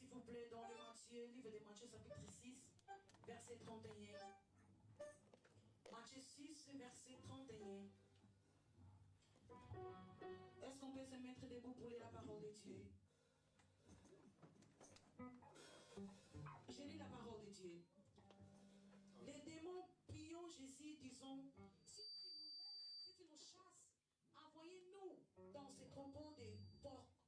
s'il vous plaît, dans le Matthieu, livre de Matthieu, chapitre 6, verset 31. Matthieu 6, verset 31. Est-ce qu'on peut se mettre debout pour lire la parole de Dieu? Je lis la parole de Dieu. Les démons prions Jésus, disons, si tu nous chasses, envoyez-nous dans ces troupeaux de porcs.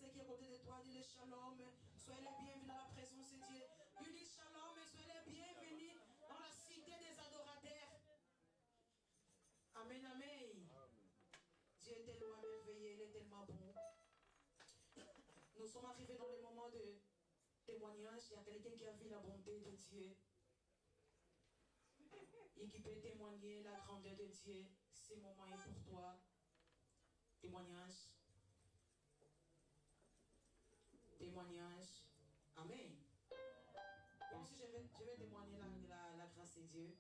verset qui est à côté de toi, dis-le shalom, soyez les bienvenus dans la présence de Dieu. Dis shalom et soyez les bienvenus dans la cité des adorateurs. Amen, amen. Dieu est tellement merveilleux, il est tellement bon. Nous sommes arrivés dans le moment de témoignage. Il y a quelqu'un qui a vu la bonté de Dieu et qui peut témoigner la grandeur de Dieu. Ce moment est pour toi. Témoignage. Témoignage. Amen. Moi aussi, je vais témoigner la grâce de Dieu.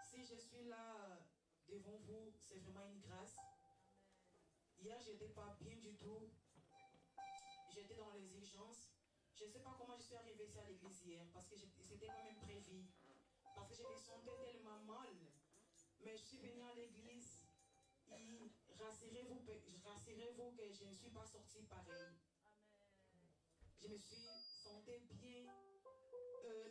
Si je suis là devant vous, c'est vraiment une grâce. Hier, je n'étais pas bien du tout. J'étais dans les urgences. Je ne sais pas comment je suis arrivée ici à l'église hier, parce que c'était quand même prévu. Parce que je me sentais tellement mal. Mais je suis venue à l'église et rassurez-vous que je ne suis pas sortie pareil. Je me suis sentie bien.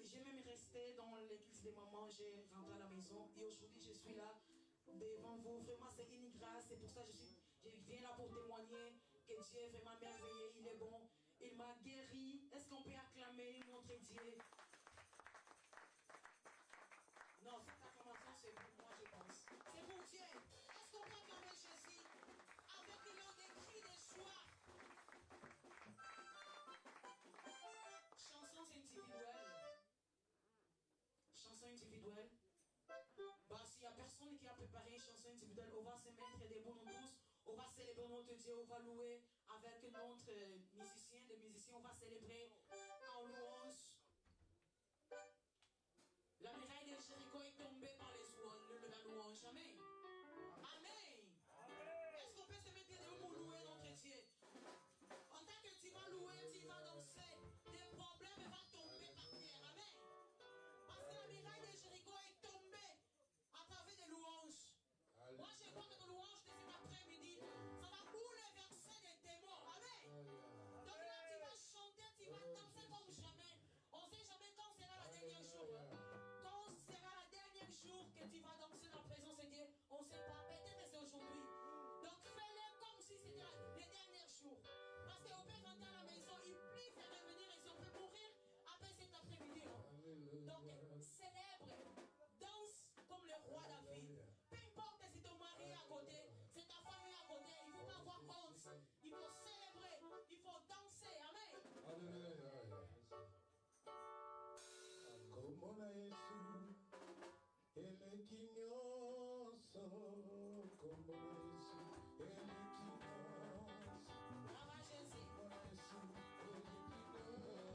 J'ai même resté dans l'église des mamans, j'ai rentré à la maison et aujourd'hui je suis là devant vous. Vraiment, c'est une grâce. C'est pour ça que je viens là pour témoigner que Dieu est vraiment merveilleux, il est bon. Il m'a guéri. Est-ce qu'on peut acclamer notre Dieu? Non, cette acclamation, c'est pour moi, je pense. C'est pour Dieu. Est-ce qu'on peut acclamer Jésus avec le nom des cris de joie? Chanson individuelle. Chanson individuelle. Bah, s'il n'y a personne qui a préparé une chanson individuelle, on va se mettre debout nous tous. On va célébrer notre Dieu, on va louer avec notre musicien. Les musiciens, on va célébrer en louange. La muraille de Jéricho est tombée par la louange. Amen. Amen. Est-ce qu'on peut se mettre debout pour louer notre Dieu? En tant que tu vas louer, tu vas danser, des problèmes vont tomber par terre. Amen. Parce que la muraille de Jéricho est tombée à travers des louanges. Moi, je vois que nos louanges de cet après-midi, ça va bouleverser des démons. Amen. Donc là, tu vas chanter, tu vas danser comme jamais. On ne sait jamais quand sera la dernière jour. Quand sera la dernière jour que tu vas danser dans la présence de Dieu. On ne sait pas, peut-être que c'est aujourd'hui. Donc fais-le comme si c'était les derniers jours. Parce qu'on peut rentrer à la maison, il plie faire revenir et si on peut mourir après cet après-midi. Donc célèbre, danse comme le roi David. Peu importe si ton mari est à côté, c'est ta famille à côté, il ne faut pas avoir honte. Il faut célébrer, il faut danser. Amen. Alléluia. Como na Yesu, ele kinyoso. Como na Yesu, ele kinyoso. Bravo Jésus. Como na Yesu, ele kinyoso. Como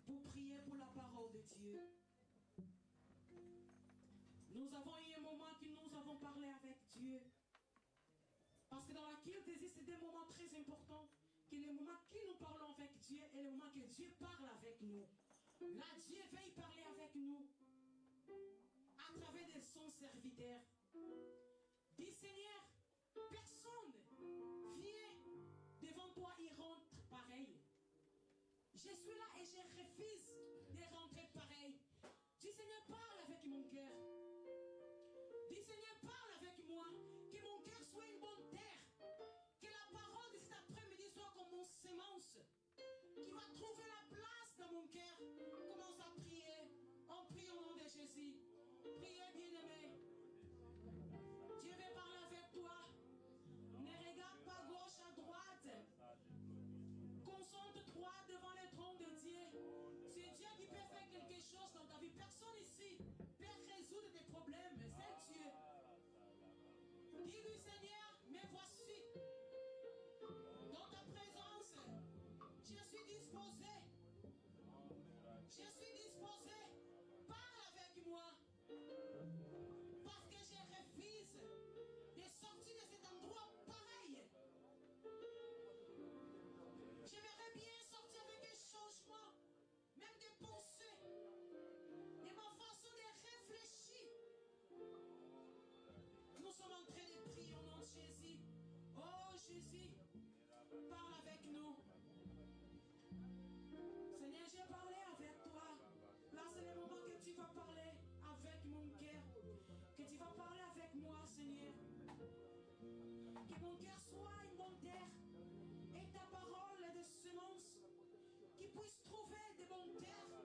pour prier pour la parole de Dieu. Nous avons eu un moment que nous avons parlé avec Dieu. Parce que dans la Kirtésie, c'est des moments très importants. Que les moments que nous parlons avec Dieu et les moments que Dieu parle avec nous. Là, Dieu veut parler avec nous à travers de son serviteur. Dis Seigneur, personne vient devant toi et rentre pareil. Je suis là et je refuse de rentrer pareil. Dis Seigneur, parle avec mon cœur. Dis Seigneur, parle avec moi. Que mon cœur soit une bonne terre. Que la parole de cet après-midi soit comme mon sémence. Qui va trouver la place dans mon cœur. Commence à prier. On prie au nom de Jésus. Priez bien-aimé. Dieu veut parler avec toi. Ne regarde pas gauche à droite. Concentre-toi devant le trône de Dieu. C'est Dieu qui peut faire quelque chose dans ta vie. Personne ici peut résoudre tes problèmes. C'est Dieu. Dis-lui Seigneur, me voici. Dans ta présence, je suis disposé. Je suis disposé. Parle avec moi. Parce que je refuse de sortir de cet endroit pareil. J'aimerais bien sortir avec un changement, même de pensée, de ma façon de réfléchir. Nous sommes en train de prier au nom de Jésus. Oh Jésus, parle avec nous. Seigneur, j'ai parlé avec toi. Là, c'est le moment que tu vas parler avec mon cœur. Que tu vas parler avec moi, Seigneur. Que mon cœur soit une bonne terre. Et ta parole est de semence. Qui puisse trouver de bonnes terres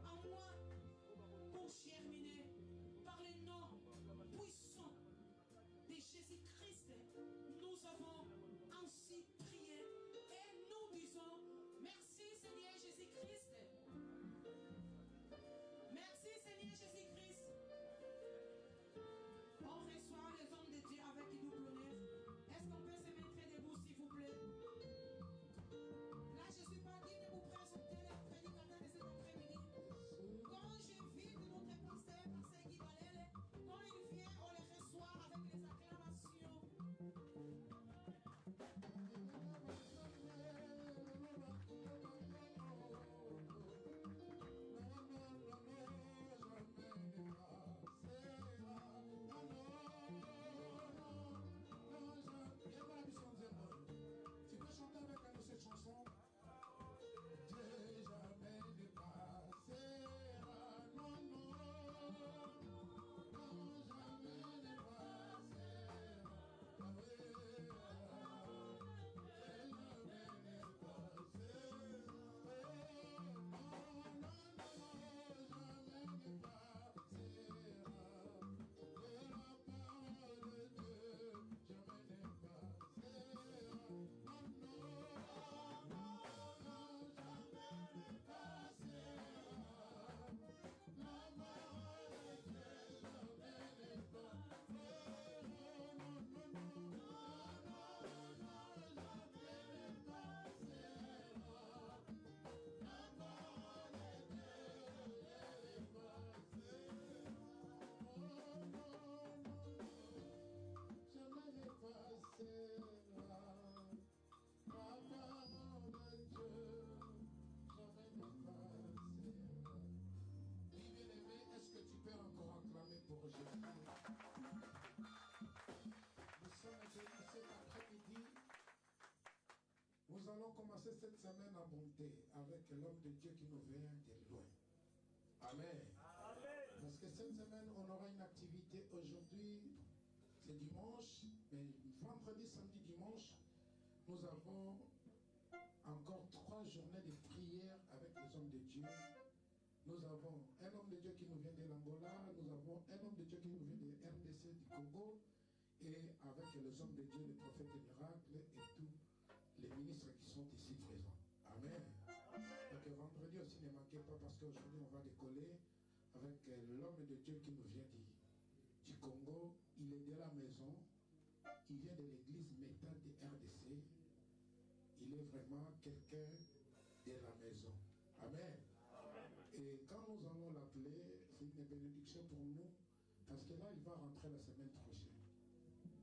en moi pour germiner. Par les noms puissants de Jésus-Christ, nous avons ainsi prié. Et nous disons merci Seigneur Jésus-Christ. Merci Seigneur Jésus-Christ. On reçoit les hommes de Dieu avec double honneur. Est-ce qu'on peut se mettre debout s'il vous plaît? Là, je ne suis pas digne de vous présenter les prédicateurs de cet après-midi. Quand j'invite notre pasteur, pasteur Guy Valel, quand il vient, on les reçoit avec les acclamations. Tu peux chanter avec nous cette chanson? Dieu jamais dépassera, non, non, non, jamais dépassera, Nous allons commencer cette semaine à monter avec l'homme de Dieu qui nous vient de loin. Amen. Parce que cette semaine, on aura une activité aujourd'hui, c'est dimanche, mais vendredi, samedi, dimanche, nous avons encore 3 journées de prière avec les hommes de Dieu. Nous avons un homme de Dieu qui nous vient de l'Angola, nous avons un homme de Dieu qui nous vient de RDC, du Congo, et avec les hommes de Dieu, les prophètes des miracles et tous les ministres qui sont ici présents. Amen. Donc vendredi aussi, ne manquez pas parce qu'aujourd'hui on va décoller avec l'homme de Dieu qui nous vient du Congo. Il est de la maison, il vient de l'église métal de RDC. Il est vraiment quelqu'un de la maison. Amen. Et quand nous allons l'appeler, c'est une bénédiction pour nous, parce que là, il va rentrer la semaine prochaine.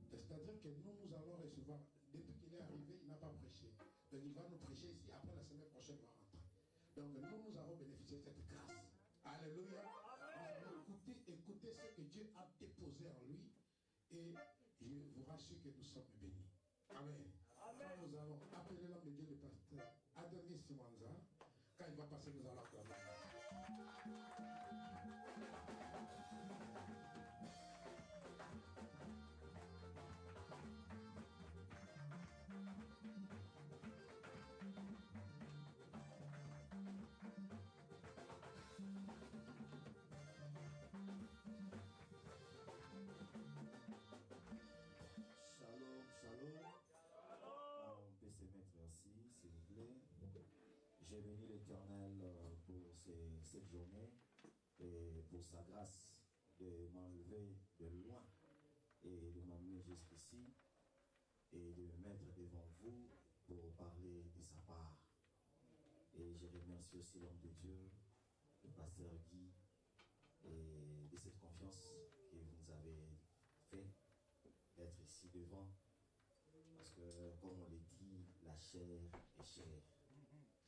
C'est-à-dire que nous allons recevoir, depuis qu'il est arrivé, il n'a pas prêché. Donc il va nous prêcher ici, après la semaine prochaine, il va rentrer. Donc nous avons bénéficié de cette grâce. Alléluia. Nous allons écouter ce que Dieu a déposé en lui, et je vous rassure que nous sommes bénis. Amen. Quand nous allons appeler l'homme de Dieu, le pasteur Adonis Simanza, quand il va passer, nous allons acclamer. J'ai béni l'Éternel pour cette journée et pour sa grâce de m'enlever de loin et de m'amener jusqu'ici et de me mettre devant vous pour parler de sa part. Et je remercie aussi l'homme de Dieu, le pasteur Guy, et de cette confiance que vous nous avez fait d'être ici devant. Parce que, comme on le dit, la chair est chère.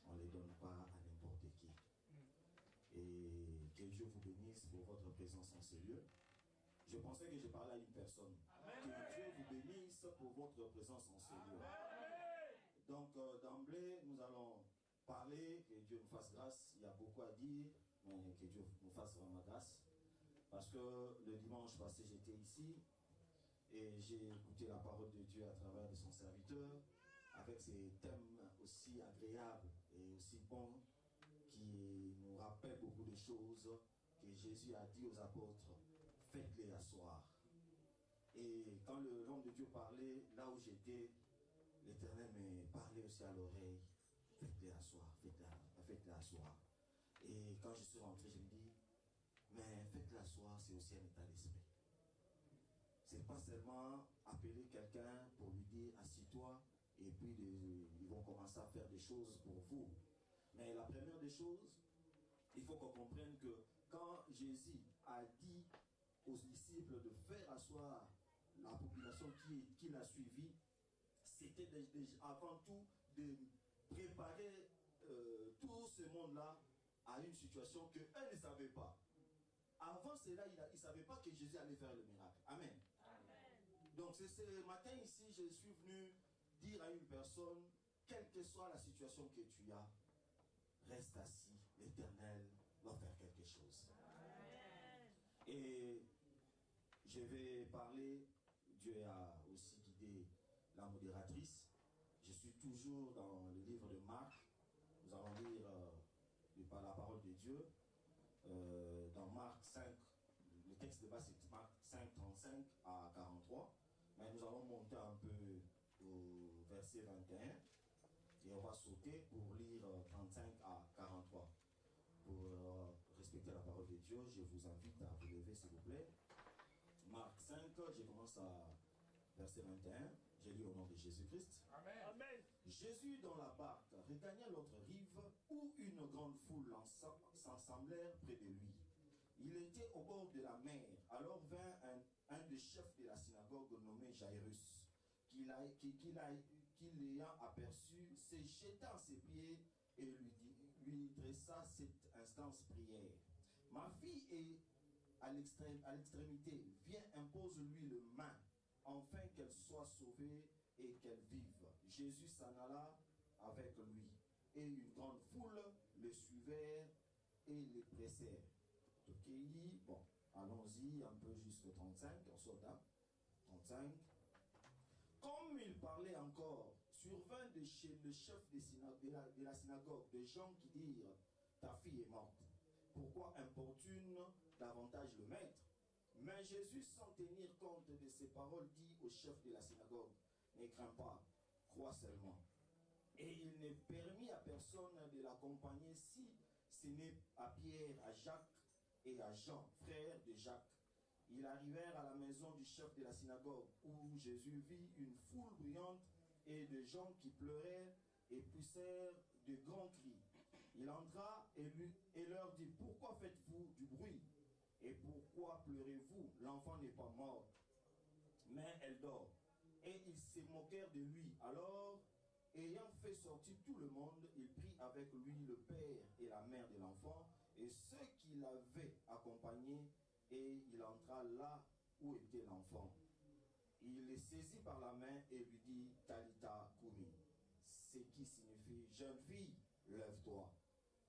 On ne les donne pas à n'importe qui. Et que Dieu vous bénisse pour votre présence en ce lieu. Je pensais que je parlais à une personne. Amen. Que Dieu vous bénisse pour votre présence en ce lieu. Donc d'emblée, nous allons parler, que Dieu nous fasse grâce. Il y a beaucoup à dire, mais que Dieu nous fasse vraiment grâce. Parce que le dimanche passé, j'étais ici et j'ai écouté la parole de Dieu à travers de son serviteur, avec ces thèmes aussi agréables et aussi bons, qui nous rappellent beaucoup de choses que Jésus a dit aux apôtres, faites-les asseoir. Et quand l'homme de Dieu parlait, là où j'étais, l'Éternel me parlait aussi à l'oreille, faites-les asseoir, faites-les asseoir. Et quand je suis rentré, je me dis, mais faites-les asseoir, c'est aussi un état d'esprit. C'est pas seulement appeler quelqu'un pour lui dire, assis-toi, et puis ils vont commencer à faire des choses pour vous. Mais la première des choses, il faut qu'on comprenne que quand Jésus a dit aux disciples de faire asseoir la population qui l'a suivi, c'était avant tout de préparer tout ce monde-là à une situation qu'eux ne savaient pas. Avant cela, ils ne savaient pas que Jésus allait faire le miracle. Amen. Amen. Donc ce matin ici, je suis venu dire à une personne, quelle que soit la situation que tu as, reste assis, l'Éternel va faire quelque chose. Amen. Et je vais parler, Dieu a aussi guidé la modératrice. Je suis toujours dans le livre de Marc. Nous allons lire par la parole de Dieu. Dans Marc 5, le texte de base c'est Marc 5, 35 à 43. Mais nous allons monter un peu au verset 21 et on va sauter pour lire 35 à 43. Pour respecter la parole de Dieu, je vous invite à vous lever s'il vous plaît. Marc 5, je commence à verset 21. Je lis au nom de Jésus-Christ. Amen. Amen. Jésus dans la barque regagna l'autre rive où une grande foule s'assemblèrent près de lui. Il était au bord de la mer. Alors vint un des chefs de la synagogue nommé Jairus, qui l'ayant aperçu, se jeta à ses pieds et lui dressa cette instance prière. Ma fille est à l'extrémité, viens, impose-lui le main, afin qu'elle soit sauvée et qu'elle vive. Jésus s'en alla avec lui, et une grande foule le suivait et les pressèrent. Ok, bon, allons-y un peu jusqu'au 35, on sort là. 35. Comme il parlait encore, survint de chez le chef de la synagogue des gens qui dirent, ta fille est morte. Pourquoi importune davantage le maître? Mais Jésus, sans tenir compte de ces paroles, dit au chef de la synagogue, ne crains pas, crois seulement. Et il ne permit à personne de l'accompagner si ce n'est à Pierre, à Jacques et à Jean, frères de Jacques. Ils arrivèrent à la maison du chef de la synagogue, où Jésus vit une foule bruyante et de gens qui pleuraient et poussèrent de grands cris. Il entra et leur dit, pourquoi faites-vous du bruit? Et pourquoi pleurez-vous? L'enfant n'est pas mort, mais elle dort. Et ils se moquèrent de lui. Alors, ayant fait sortir tout le monde, il prit avec lui le père et la mère de l'enfant et ceux qui l'avaient accompagné, et il entra là où était l'enfant. Il les saisit par la main et lui dit, Talita Kumi, ce qui signifie, jeune fille, lève-toi.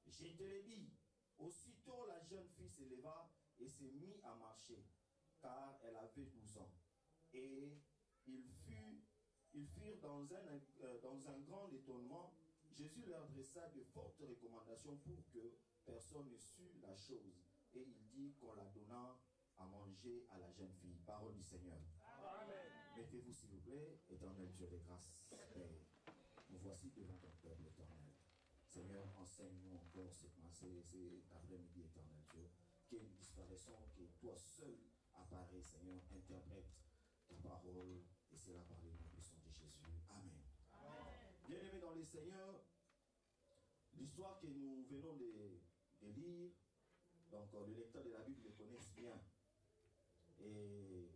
Je te l'ai dit. Aussitôt la jeune fille se leva et se mit à marcher, car elle avait 12 ans. Et ils furent dans un grand étonnement. Jésus leur dressa de fortes recommandations pour que personne ne sût la chose. Et il dit qu'on la donna à manger à la jeune fille. Parole du Seigneur. Amen. Mettez-vous s'il vous plaît, éternel Dieu de grâce. Père, nous voici devant ton peuple éternel. Seigneur, enseigne-nous encore cet après-midi, éternel Dieu. Que nous disparaissons, que toi seul apparaît, Seigneur, interprète ta parole, et c'est la parole de puissance de Jésus. Amen. Bien-aimés dans les Seigneurs, l'histoire que nous venons de lire, donc le lecteur de la Bible le connaissent bien. Et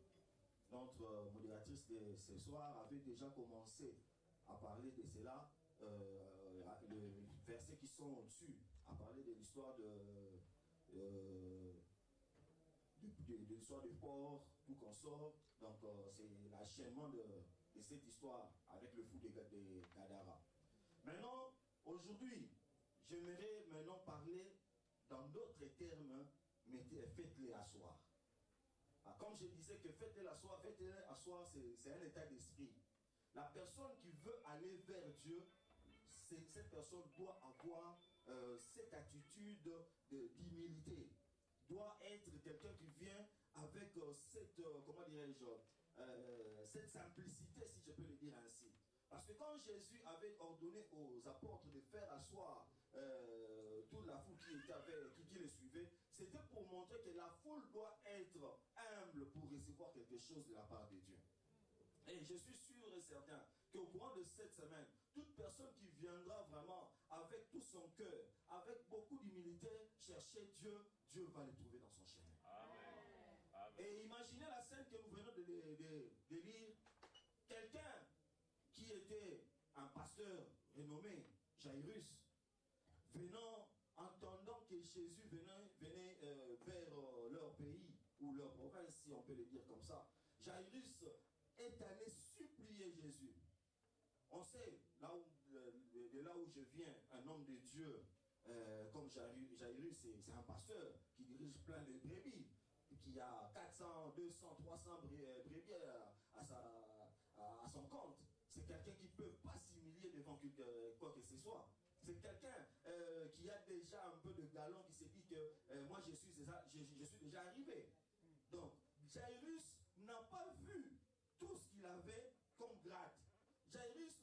notre modératrice de ce soir avait déjà commencé à parler de cela. Les versets qui sont au-dessus, à parler de l'histoire de l'histoire du port, tout qu'on sort. Donc c'est l'enchaînement de cette histoire avec le fou de Gadara. Maintenant, aujourd'hui, j'aimerais maintenant parler dans d'autres termes, mais faites-les asseoir. Comme je disais que faites-les asseoir, c'est un état d'esprit. La personne qui veut aller vers Dieu, cette personne doit avoir cette attitude d'humilité, doit être quelqu'un qui vient avec cette, comment dirais-je, cette simplicité, si je peux le dire ainsi. Parce que quand Jésus avait ordonné aux apôtres de faire asseoir toute la foule qui le suivait, c'était pour montrer que la foule doit être humble pour recevoir quelque chose de la part de Dieu. Et je suis sûr et certain qu'au courant de cette semaine, toute personne qui viendra vraiment avec tout son cœur, avec beaucoup d'humilité, chercher Dieu, Dieu va le trouver dans son chemin. Amen. Amen. Et imaginez la scène que nous venons de lire. Quelqu'un qui était un pasteur renommé, Jairus, venant, entendant que Jésus venait vers leur pays, ou leur province, si on peut le dire comme ça, Jairus est allé supplier Jésus. On sait, de là où je viens, un homme de Dieu comme Jairus, c'est un pasteur qui dirige plein de brebis, qui a 400, 200, 300 brebis à son compte. C'est quelqu'un qui ne peut pas s'humilier devant quoi que ce soit. C'est quelqu'un qui a déjà un peu de galon, qui s'est dit que moi je suis déjà arrivé. Donc, Jairus n'a pas vu tout ce qu'il avait comme grade. Jairus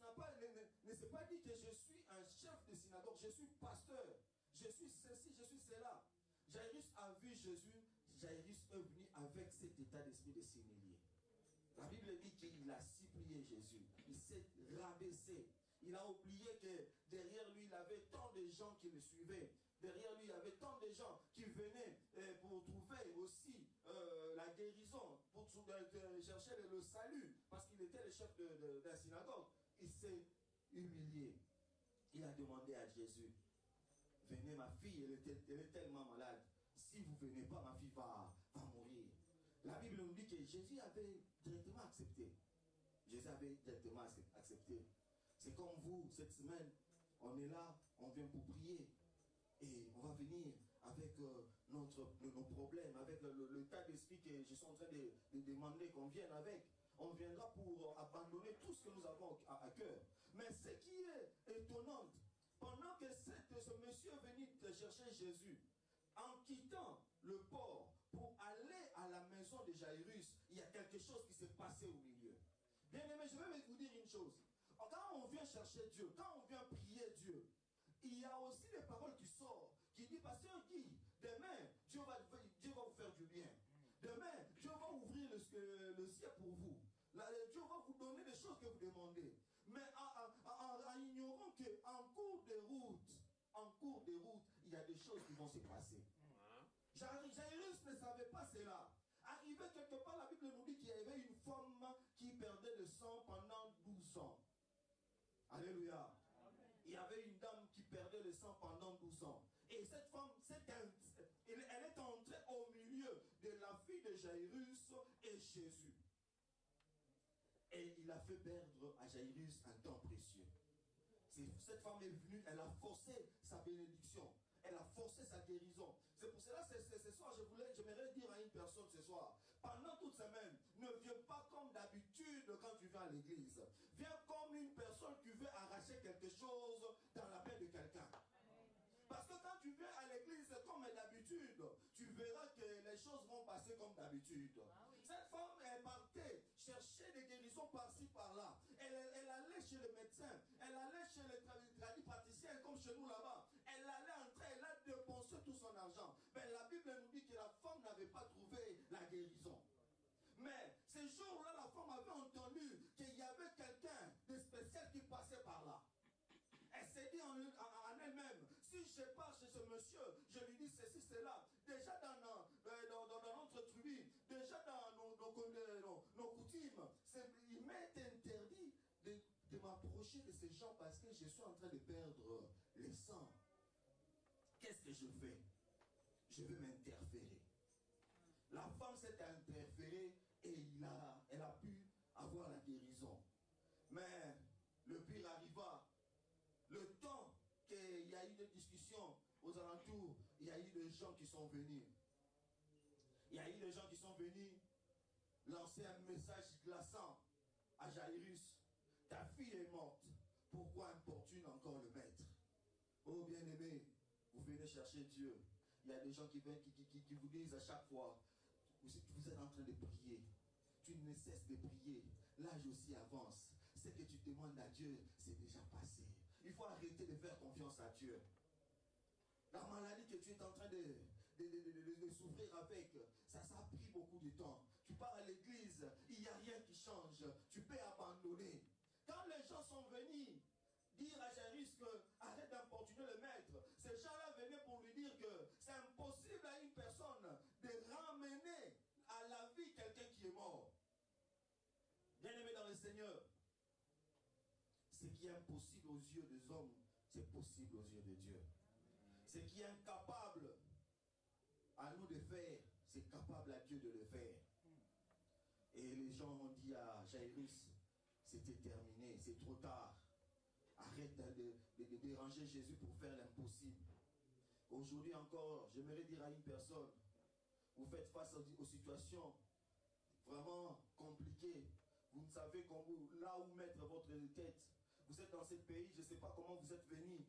ne s'est pas dit que je suis un chef de synagogue, je suis pasteur, je suis ceci, je suis cela. Jairus a vu Jésus, Jairus est venu avec cet état d'esprit de s'humilier. La Bible dit qu'il a supplié Jésus, il s'est rabaissé. Il a oublié que derrière lui, il avait tant de gens qui le suivaient. Derrière lui, il y avait tant de gens qui venaient pour trouver aussi la guérison, pour chercher le salut, parce qu'il était le chef d'un synagogue. Il s'est humilié. Il a demandé à Jésus, venez ma fille, elle est tellement malade. Si vous ne venez pas, ma fille va mourir. La Bible nous dit que Jésus avait directement accepté. Jésus avait directement accepté. C'est comme vous, cette semaine, on est là, on vient pour prier. Et on va venir avec nos problèmes, avec le tas d'esprit que je suis en train de demander qu'on vienne avec. On viendra pour abandonner tout ce que nous avons à cœur. Mais ce qui est étonnant, pendant que ce monsieur est venu chercher Jésus, en quittant le port pour aller à la maison de Jairus, il y a quelque chose qui s'est passé au milieu. Bien aimé, je vais vous dire une chose. Quand on vient chercher Dieu, quand on vient prier Dieu, il y a aussi des paroles qui sortent, qui disent, pasteur Guy, demain, Dieu va vous faire du bien. Demain, Dieu va ouvrir le ciel pour vous. Dieu va vous donner les choses que vous demandez. Mais en ignorant qu'en cours de route, choses qui vont se passer. Jairus ne savait pas cela. Arrivé quelque part, la Bible nous dit qu'il y avait une femme qui perdait le sang pendant 12 ans. Alléluia. Il y avait une dame qui perdait le sang pendant 12 ans. Et cette femme, elle est entrée au milieu de la fille de Jairus et Jésus. Et il a fait perdre à Jairus un temps précieux. Cette femme est venue, elle a forcé sa bénédiction. Elle a forcé sa guérison. C'est pour cela, ce soir, j'aimerais dire à une personne ce soir, pendant toute semaine, ne viens pas comme d'habitude quand tu viens à l'église. Viens comme une personne qui veut arracher quelque chose dans la main de quelqu'un. Parce que quand tu viens à l'église comme d'habitude, tu verras que les choses vont passer comme d'habitude. Cette femme, elle partait chercher des guérisons par-ci, par-là. Elle allait chez le médecin, elle allait chez les tradipraticiens comme chez nous là-bas. Elle allait entrer, elle a dépensé tout son argent. Mais la Bible nous dit que la femme n'avait pas trouvé la guérison. Mais ce jour-là, la femme avait entendu qu'il y avait quelqu'un de spécial qui passait par là. Elle s'est dit en elle-même, si je pars chez ce monsieur, je lui dis ceci, cela. Déjà dans notre tribu, déjà dans nos coutumes, il m'est interdit de m'approcher de ces gens parce que je suis en train de perdre le sang. Qu'est-ce que je fais? Je vais m'interférer. La femme s'est interférée et elle a pu avoir la guérison. Mais le pire arriva. Le temps qu'il y a eu des discussions aux alentours, il y a eu des gens qui sont venus. Il y a eu des gens qui sont venus lancer un message glaçant à Jairus. Ta fille est morte. Pourquoi importune encore le maître? Oh bien-aimé, vous venez chercher Dieu. Il y a des gens qui vous disent à chaque fois, vous êtes en train de prier. Tu ne cesses de prier. L'âge aussi avance. Ce que tu demandes à Dieu, c'est déjà passé. Il faut arrêter de faire confiance à Dieu. La maladie que tu es en train de souffrir avec, ça a pris beaucoup de temps. Tu pars à l'église, il n'y a rien qui change. Tu peux abandonner. Quand les gens sont venus dire à Jairus que arrête d'importuner le maître, ces gens-là venaient pour lui dire que c'est impossible à une personne de ramener à la vie quelqu'un qui est mort. Bien-aimé dans le Seigneur, ce qui est impossible aux yeux des hommes, c'est possible aux yeux de Dieu. Ce qui est incapable à nous de faire, c'est capable à Dieu de le faire. Et les gens ont dit à Jairus, c'était terminé, c'est trop tard. Arrête de déranger Jésus pour faire l'impossible. Aujourd'hui encore, j'aimerais dire à une personne, vous faites face aux situations vraiment compliquées. Vous ne savez là où mettre votre tête. Vous êtes dans ce pays, je ne sais pas comment vous êtes venus.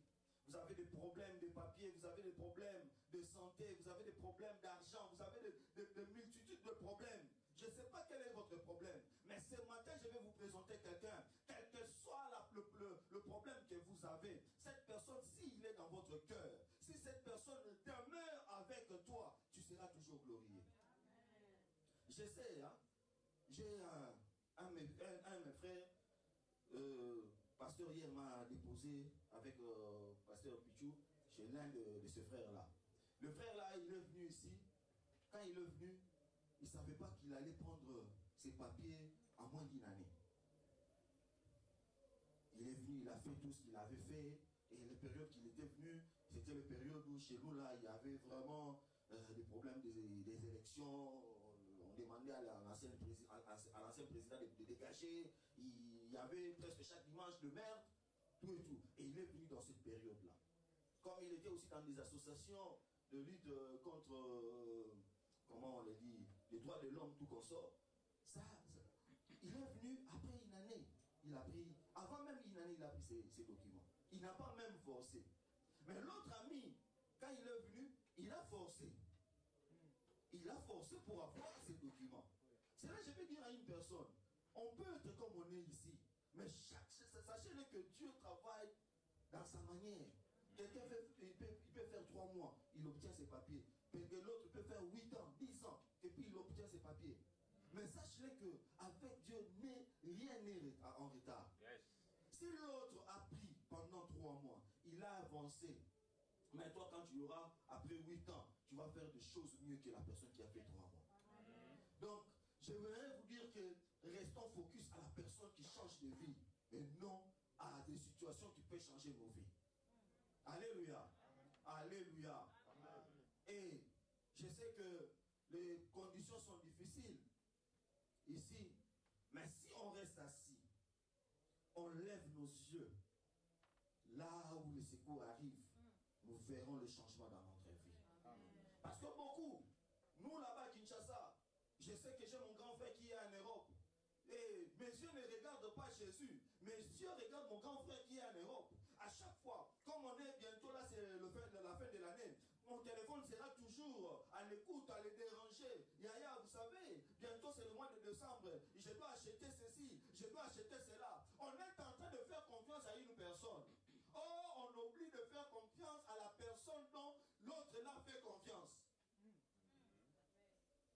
Vous avez des problèmes de papier, vous avez des problèmes de santé, vous avez des problèmes d'argent, vous avez de multitudes de problèmes. Je ne sais pas quel est votre problème, mais ce matin, je vais vous présenter quelqu'un. Quel que soit le problème que vous avez, cette personne, s'il est dans votre cœur, si cette personne demeure avec toi, tu seras toujours glorieux. Je sais, hein, j'ai un de mes frères, pasteur hier m'a déposé avec pasteur Pichou chez l'un de ce frère-là. Le frère-là, il est venu ici. Quand il est venu, il ne savait pas qu'il allait prendre ses papiers en moins d'une année. Il est venu, il a fait tout ce qu'il avait fait. Et les périodes qu'il était venu, c'était les périodes où chez nous, là, il y avait vraiment des problèmes des élections. On demandait à l'ancien président de dégager. Il y avait presque chaque dimanche de merde, tout et tout. Et il est venu dans cette période-là. Comme il était aussi dans des associations de lutte contre, comment on le dit, les droits de l'homme, tout consort. Il est venu après une année. Il a pris, avant même une année, il a pris ses documents. Il n'a pas même forcé. Mais l'autre ami, quand il est venu, il a forcé. Il a forcé pour avoir ses documents. C'est là que je vais dire à une personne, on peut être comme on est ici, mais sachez-le que Dieu travaille dans sa manière. Quelqu'un il peut faire 3 mois, il obtient ses papiers. L'autre peut faire 8 ans, 10 ans, et puis il obtient ses papiers. Mais sachez-le qu'avec Dieu, rien n'est en retard. Yes. Si l'autre a pris pendant 3 mois, il a avancé, Mais toi, quand tu auras, après 8 ans, tu vas faire des choses mieux que la personne qui a fait 3 mois. Donc, j'aimerais vous dire que restons focus à la personne qui change de vie et non à des situations qui peuvent changer nos vies. Alléluia. Alléluia. Et je sais que les conditions sont difficiles ici, mais si on reste assis, on lève nos yeux là où le secours arrive, nous verrons le changement dans notre vie. Parce que beaucoup, nous là-bas à Kinshasa, je sais que j'ai mon grand frère qui est en Europe. Et mes yeux ne regardent pas Jésus. Mes yeux regardent mon grand frère qui est en Europe. À chaque fois, comme on est bientôt là, c'est la fin de l'année, mon téléphone sera toujours à l'écoute, à les déranger. Yaya, vous savez, bientôt c'est le mois de décembre. Je dois acheter ceci, je dois acheter cela. On est en train de faire confiance à une personne. Or, on oublie de faire confiance à la personne dont l'autre l'a fait confiance.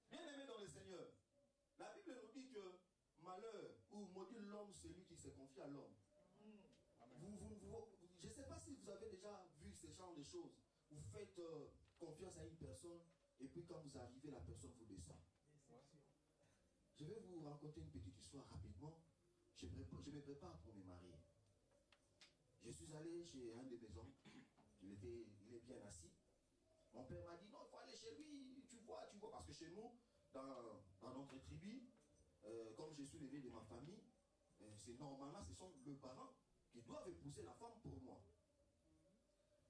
Bien-aimé dans le Seigneur, la Bible nous dit que malheur ou maudit l'homme, celui qui se confie à l'homme. Je ne sais pas si vous avez déjà vu ce genre de choses. Vous faites confiance à une personne et puis quand vous arrivez, la personne vous descend. Je vais vous raconter une petite histoire rapidement. Je me prépare pour me marier. Je suis allé chez un de mes oncles. Il est bien assis. Mon père m'a dit non, il faut aller chez lui. Tu vois, parce que chez nous, dans notre tribu, comme je suis l'aîné de ma famille, c'est normalement ce sont les parents qui doivent épouser la femme pour moi.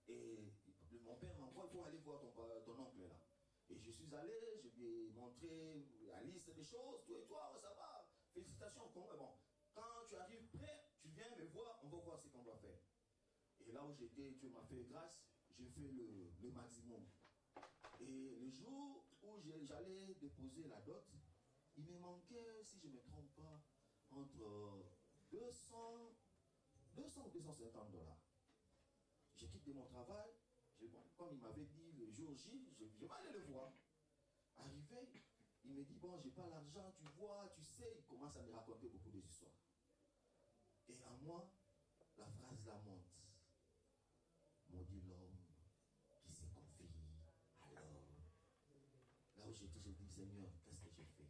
Et mon père m'envoie, il faut aller voir ton oncle là. Et je suis allé, je lui ai montré la liste des choses, tout et toi, ça va, félicitations. Bon, quand tu arrives prêt, tu viens me voir, on va voir ce qu'on doit faire. Et là où j'étais, Dieu m'a fait grâce, j'ai fait le maximum. Et le jour où j'allais déposer la dot, il me manquait, si je ne me trompe pas, entre 200 ou 250 $. J'ai quitté mon travail, comme il m'avait dit le jour J, je vais aller le voir. Arrivé, il me dit, bon, j'ai pas l'argent, tu vois, tu sais, il commence à me raconter beaucoup d'histoires. Et à moi, la phrase la monte. Maudit l'homme qui se confie à l'homme. Là où j'étais, j'ai dit, Seigneur, qu'est-ce que j'ai fait?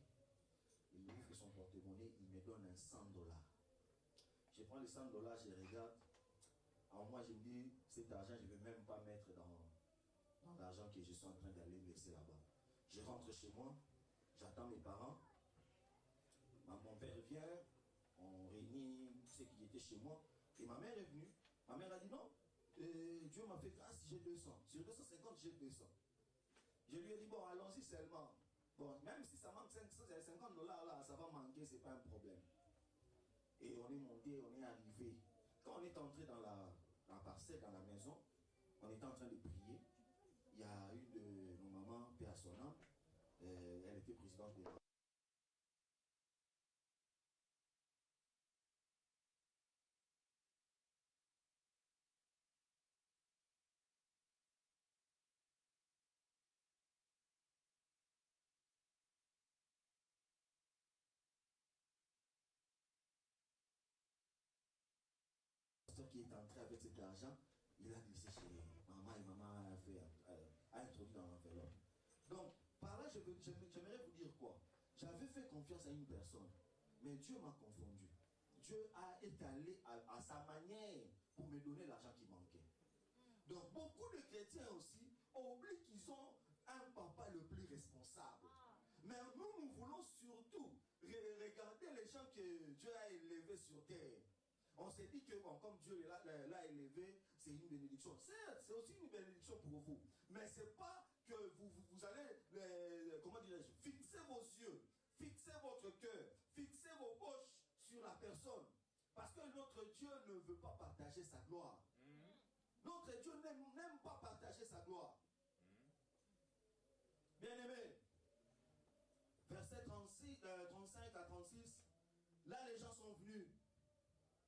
Il ouvre son porte-monnaie, il me donne un 100 $. Je prends les 100 $, je regarde. Alors moi, je me dis, cet argent, je ne vais même pas mettre dans l'argent que je suis en train d'aller laisser là-bas. Je rentre chez moi, j'attends mes parents. Mon père vient, on réunit ceux qui étaient chez moi. Et ma mère est venue. Ma mère a dit non, Dieu m'a fait grâce, j'ai 200. Sur 250, j'ai 200. Je lui ai dit, bon, allons-y seulement. Bon, même si ça manque 50 $, là, ça va manquer, c'est pas un problème. Et on est monté, on est arrivé. Quand on est entré dans la parcelle, dans la maison, on était en train de prier. Il y a une de nos mamans, paix à son âme, elle était présidente de qui est entré avec cet argent, il a glissé chez maman et maman a introduit dans l'enveloppe. Donc, par là, j'aimerais vous dire quoi? J'avais fait confiance à une personne, mais Dieu m'a confondu. Dieu a étalé à sa manière pour me donner l'argent qui manquait. Donc, beaucoup de chrétiens aussi oublient qu'ils ont un papa le plus responsable. Mais nous voulons surtout regarder les gens que Dieu a élevés sur terre. On s'est dit que bon, comme Dieu l'a élevé, c'est une bénédiction. Certes, c'est aussi une bénédiction pour vous. Mais ce n'est pas que vous allez, comment dirais-je, fixer vos yeux, fixer votre cœur, fixer vos poches sur la personne. Parce que notre Dieu ne veut pas partager sa gloire. Notre Dieu n'aime pas partager sa gloire. Bien-aimé, verset 35 à 36, là les gens sont venus.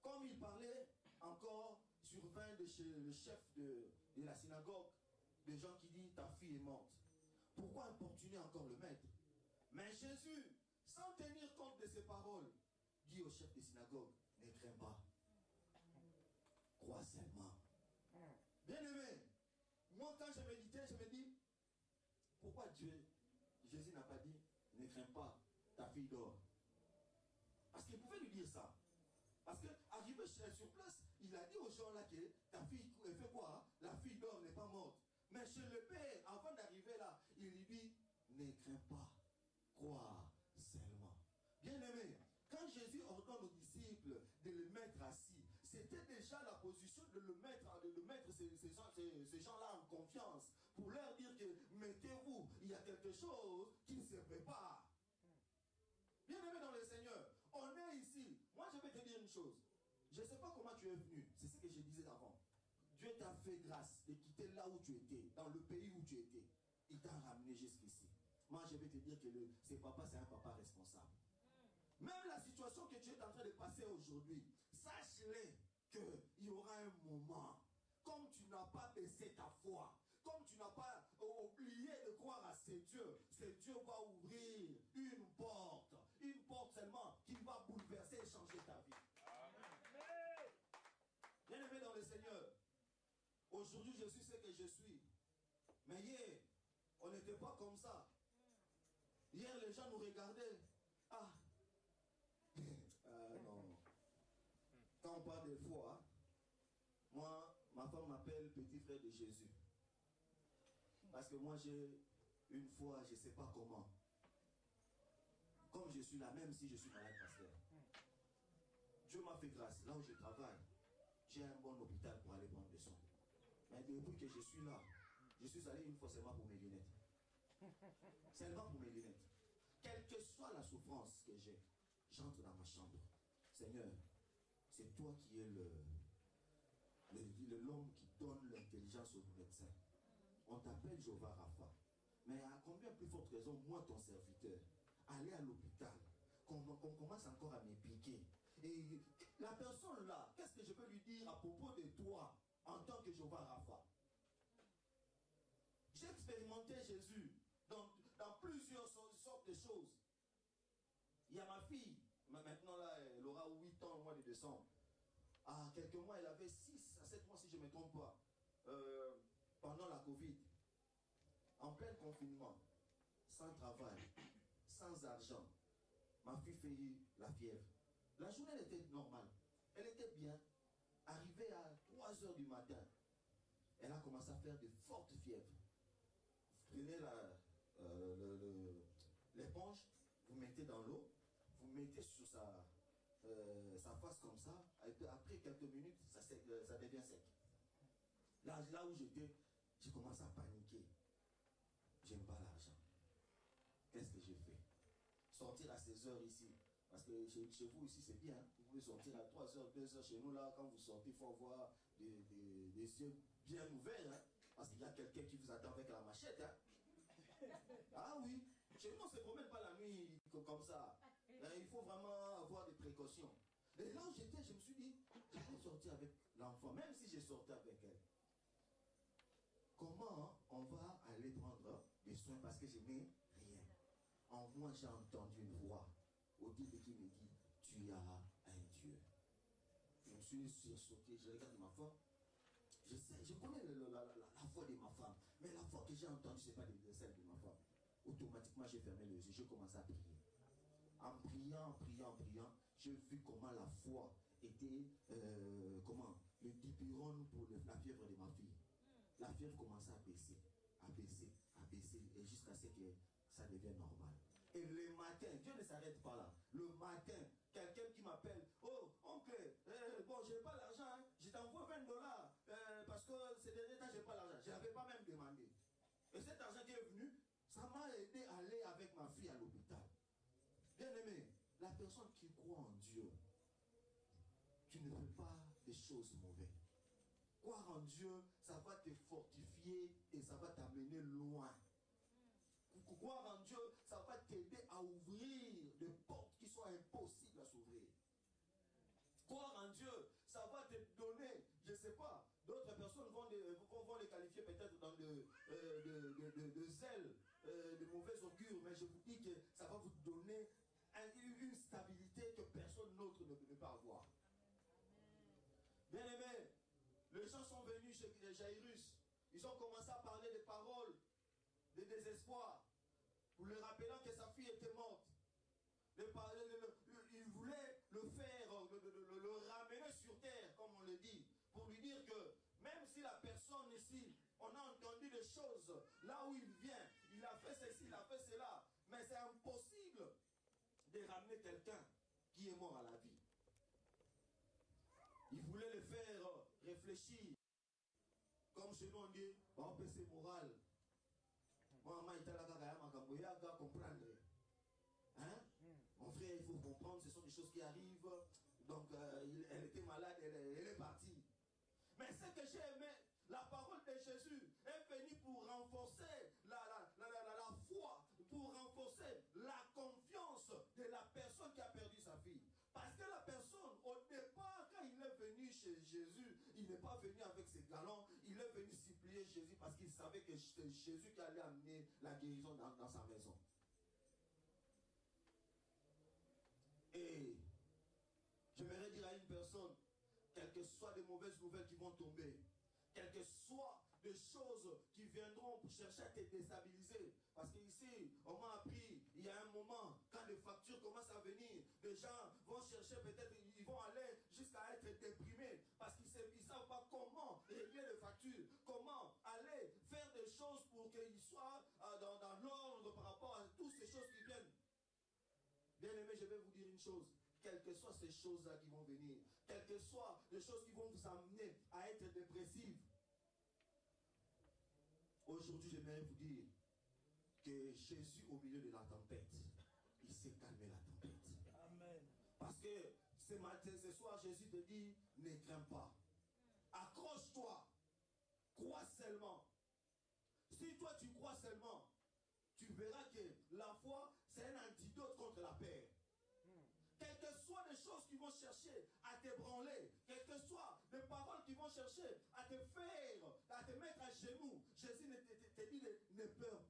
Comme il parlait encore sur 20 de chez le chef de la synagogue, des gens qui disent ta fille est morte. Pourquoi importuner encore le maître? Mais Jésus, sans tenir compte de ces paroles, dit au chef de synagogue, ne crains pas, crois seulement. Bien-aimé, moi quand je méditais, je me dis, pourquoi Jésus n'a pas dit, ne crains pas, ta fille dort. Parce qu'il pouvait lui dire ça. Parce qu'arrivé sur place, il a dit aux gens là que ta fille fait quoi? La fille dort, n'est pas morte. Mais chez le père, avant d'arriver là, il lui dit, ne crains pas, crois seulement. Bien aimé, quand Jésus ordonne aux disciples de le mettre assis, c'était déjà la position de le mettre ces gens-là en confiance, pour leur dire que mettez-vous, il y a quelque chose qui se prépare. Bien aimé dans le Seigneur, on est ici. Moi, je vais te dire une chose. Je ne sais pas comment tu es venu. C'est ce que je disais avant. Dieu t'a fait grâce de quitter là où tu étais, dans le pays où tu étais. Il t'a ramené jusqu'ici. Moi, je vais te dire que ce papa, c'est un papa responsable. Même la situation que tu es en train de passer aujourd'hui, sache-le qu'il y aura un moment, comme tu n'as pas baissé ta foi, comme tu n'as pas oublié de croire à ce Dieu va ouvrir une porte seulement qui va bouleverser et changer ta vie. Amen. Bien aimé dans le Seigneur, aujourd'hui je suis ce que je suis. Mais hier, on n'était pas comme ça. Hier, les gens nous regardaient. Ah, non. Quand on parle de foi, moi, ma femme m'appelle petit frère de Jésus. Parce que moi, j'ai une foi, je ne sais pas comment. Comme je suis là, même si je suis malade, pasteur. Dieu m'a fait grâce. Là où je travaille, j'ai un bon hôpital pour aller prendre des soins. Mais depuis que je suis là, je suis allé une fois seulement pour mes lunettes. Seulement pour mes lunettes. Quelle que soit la souffrance que j'ai, j'entre dans ma chambre. Seigneur, c'est toi qui es l'homme qui donne l'intelligence aux médecins. On t'appelle Jéhovah Rapha. Mais à combien plus forte raison, moi, ton serviteur, aller à l'hôpital, qu'on commence encore à me piquer. Et la personne là, qu'est-ce que je peux lui dire à propos de toi en tant que Jéhovah Rapha? J'ai expérimenté Jésus dans plusieurs sortes de choses. Il y a ma fille, maintenant là, elle aura 8 ans au mois de décembre. À quelques mois, elle avait 6 à 7 mois si je ne me trompe pas. Pendant la Covid, en plein confinement, sans travail, sans argent, ma fille fait la fièvre. La journée elle était normale, elle était bien. Arrivée à 3 h du matin, elle a commencé à faire de fortes fièvres. Vous prenez l'éponge, vous mettez dans l'eau, vous mettez sur sa face comme ça, et puis après quelques minutes, ça devient sec. Là où j'étais, j'ai commencé à paniquer. J'aime pas l'argent. Qu'est-ce que j'ai fait? Sortir à 16 h ici. Parce que chez vous ici c'est bien. Vous pouvez sortir à 3 h, 2 h. Chez nous là, quand vous sortez, il faut avoir des yeux bien ouverts. Hein? Parce qu'il y a quelqu'un qui vous attend avec la machette. Hein? Ah oui. Chez nous on ne se promène pas la nuit comme ça. Il faut vraiment avoir des précautions. Et là où j'étais, je me suis dit, je vais sortir avec l'enfant, même si j'ai sorti avec elle. Comment on va aller prendre des soins parce que je n'ai rien. En moi, j'ai entendu une voix au début qui me dit, tu as un Dieu. Je me suis sursauté, je regarde ma femme. Je sais, je connais la voix de ma femme, mais la voix que j'ai entendue, ce n'est pas celle de ma femme. Automatiquement, j'ai fermé les yeux, j'ai commencé à prier. En priant, j'ai vu comment la foi était, le dipyrone pour la fièvre de ma fille. La fièvre commençait à baisser, et jusqu'à ce que ça devienne normal. Et le matin, Dieu ne s'arrête pas là. Le matin, quelqu'un qui m'appelle, oh, oncle, bon, je n'ai pas l'argent, hein. Je t'envoie $20, parce que ces derniers temps, je n'ai pas l'argent. Je n'avais pas même demandé. Et cet argent qui est venu, ça m'a aidé à aller avec ma fille à l'hôpital. Bien aimé, la personne qui croit en Dieu, tu ne fais pas des choses mauvaises. Croire en Dieu, ça va te fortifier et ça va t'amener loin. Croire en Dieu, ça va t'aider à ouvrir des portes qui sont impossibles à s'ouvrir. Croire en Dieu, ça va te donner, je ne sais pas, d'autres personnes vont les qualifier peut-être dans de zèle, de mauvais augure, mais je vous dis que ça va vous donner une stabilité que personne d'autre ne peut pas avoir. Bien aimé, les gens sont venus chez Jairus. ils ont commencé à parler des paroles de désespoir, pour le rappelant que sa fille était morte. Il voulait le faire, le ramener sur terre, comme on le dit, pour lui dire que même si la personne ici, on a entendu des choses, là où il vient, il a fait ceci, il a fait cela, mais c'est impossible de ramener quelqu'un qui est mort à la vie. Il voulait le faire réfléchir, comme chez nous on dit, on peut c'est moral. Moi, il t'a comprendre. Hein? Mon frère, il faut comprendre, ce sont des choses qui arrivent. Donc, elle était malade, elle est partie. Mais ce que j'ai aimé, la parole de Jésus est venue pour renforcer la foi, pour renforcer la confiance de la personne qui a perdu sa fille. Parce que la personne, au départ, quand il est venu chez Jésus, il n'est pas venu avec ses galons, il est venu supplier Jésus parce qu'il savait que c'était Jésus qui allait amener la guérison dans sa maison. Et j'aimerais dire à une personne, quelles que soient les mauvaises nouvelles qui vont tomber, quelles que soient des choses qui viendront pour chercher à te déstabiliser. Parce qu'ici, on m'a appris, il y a un moment, quand les factures commencent à venir, les gens vont chercher, peut-être, ils vont aller jusqu'à être déprimés, parce qu'ils ne savent pas comment régler les factures, comment aller faire des choses pour qu'ils soient dans l'ordre par rapport à toutes ces choses qui viennent. Bien aimé, je vais vous dire une chose. Quelles que soient ces choses-là qui vont venir, quelles que soient les choses qui vont vous amener à être dépressif, aujourd'hui, j'aimerais vous dire que Jésus, au milieu de la tempête, il s'est calmé la tempête. Amen. Parce que ce matin, ce soir, Jésus te dit, ne crains pas. Accroche-toi. Crois seulement. Si toi, tu crois seulement, tu verras que la foi, c'est un antidote contre la peur. Quelles que soient les choses qui vont chercher à t'ébranler, quelles que soient les paroles qui vont chercher à te faire, à te mettre à genoux, Jésus te dit n'aie peur,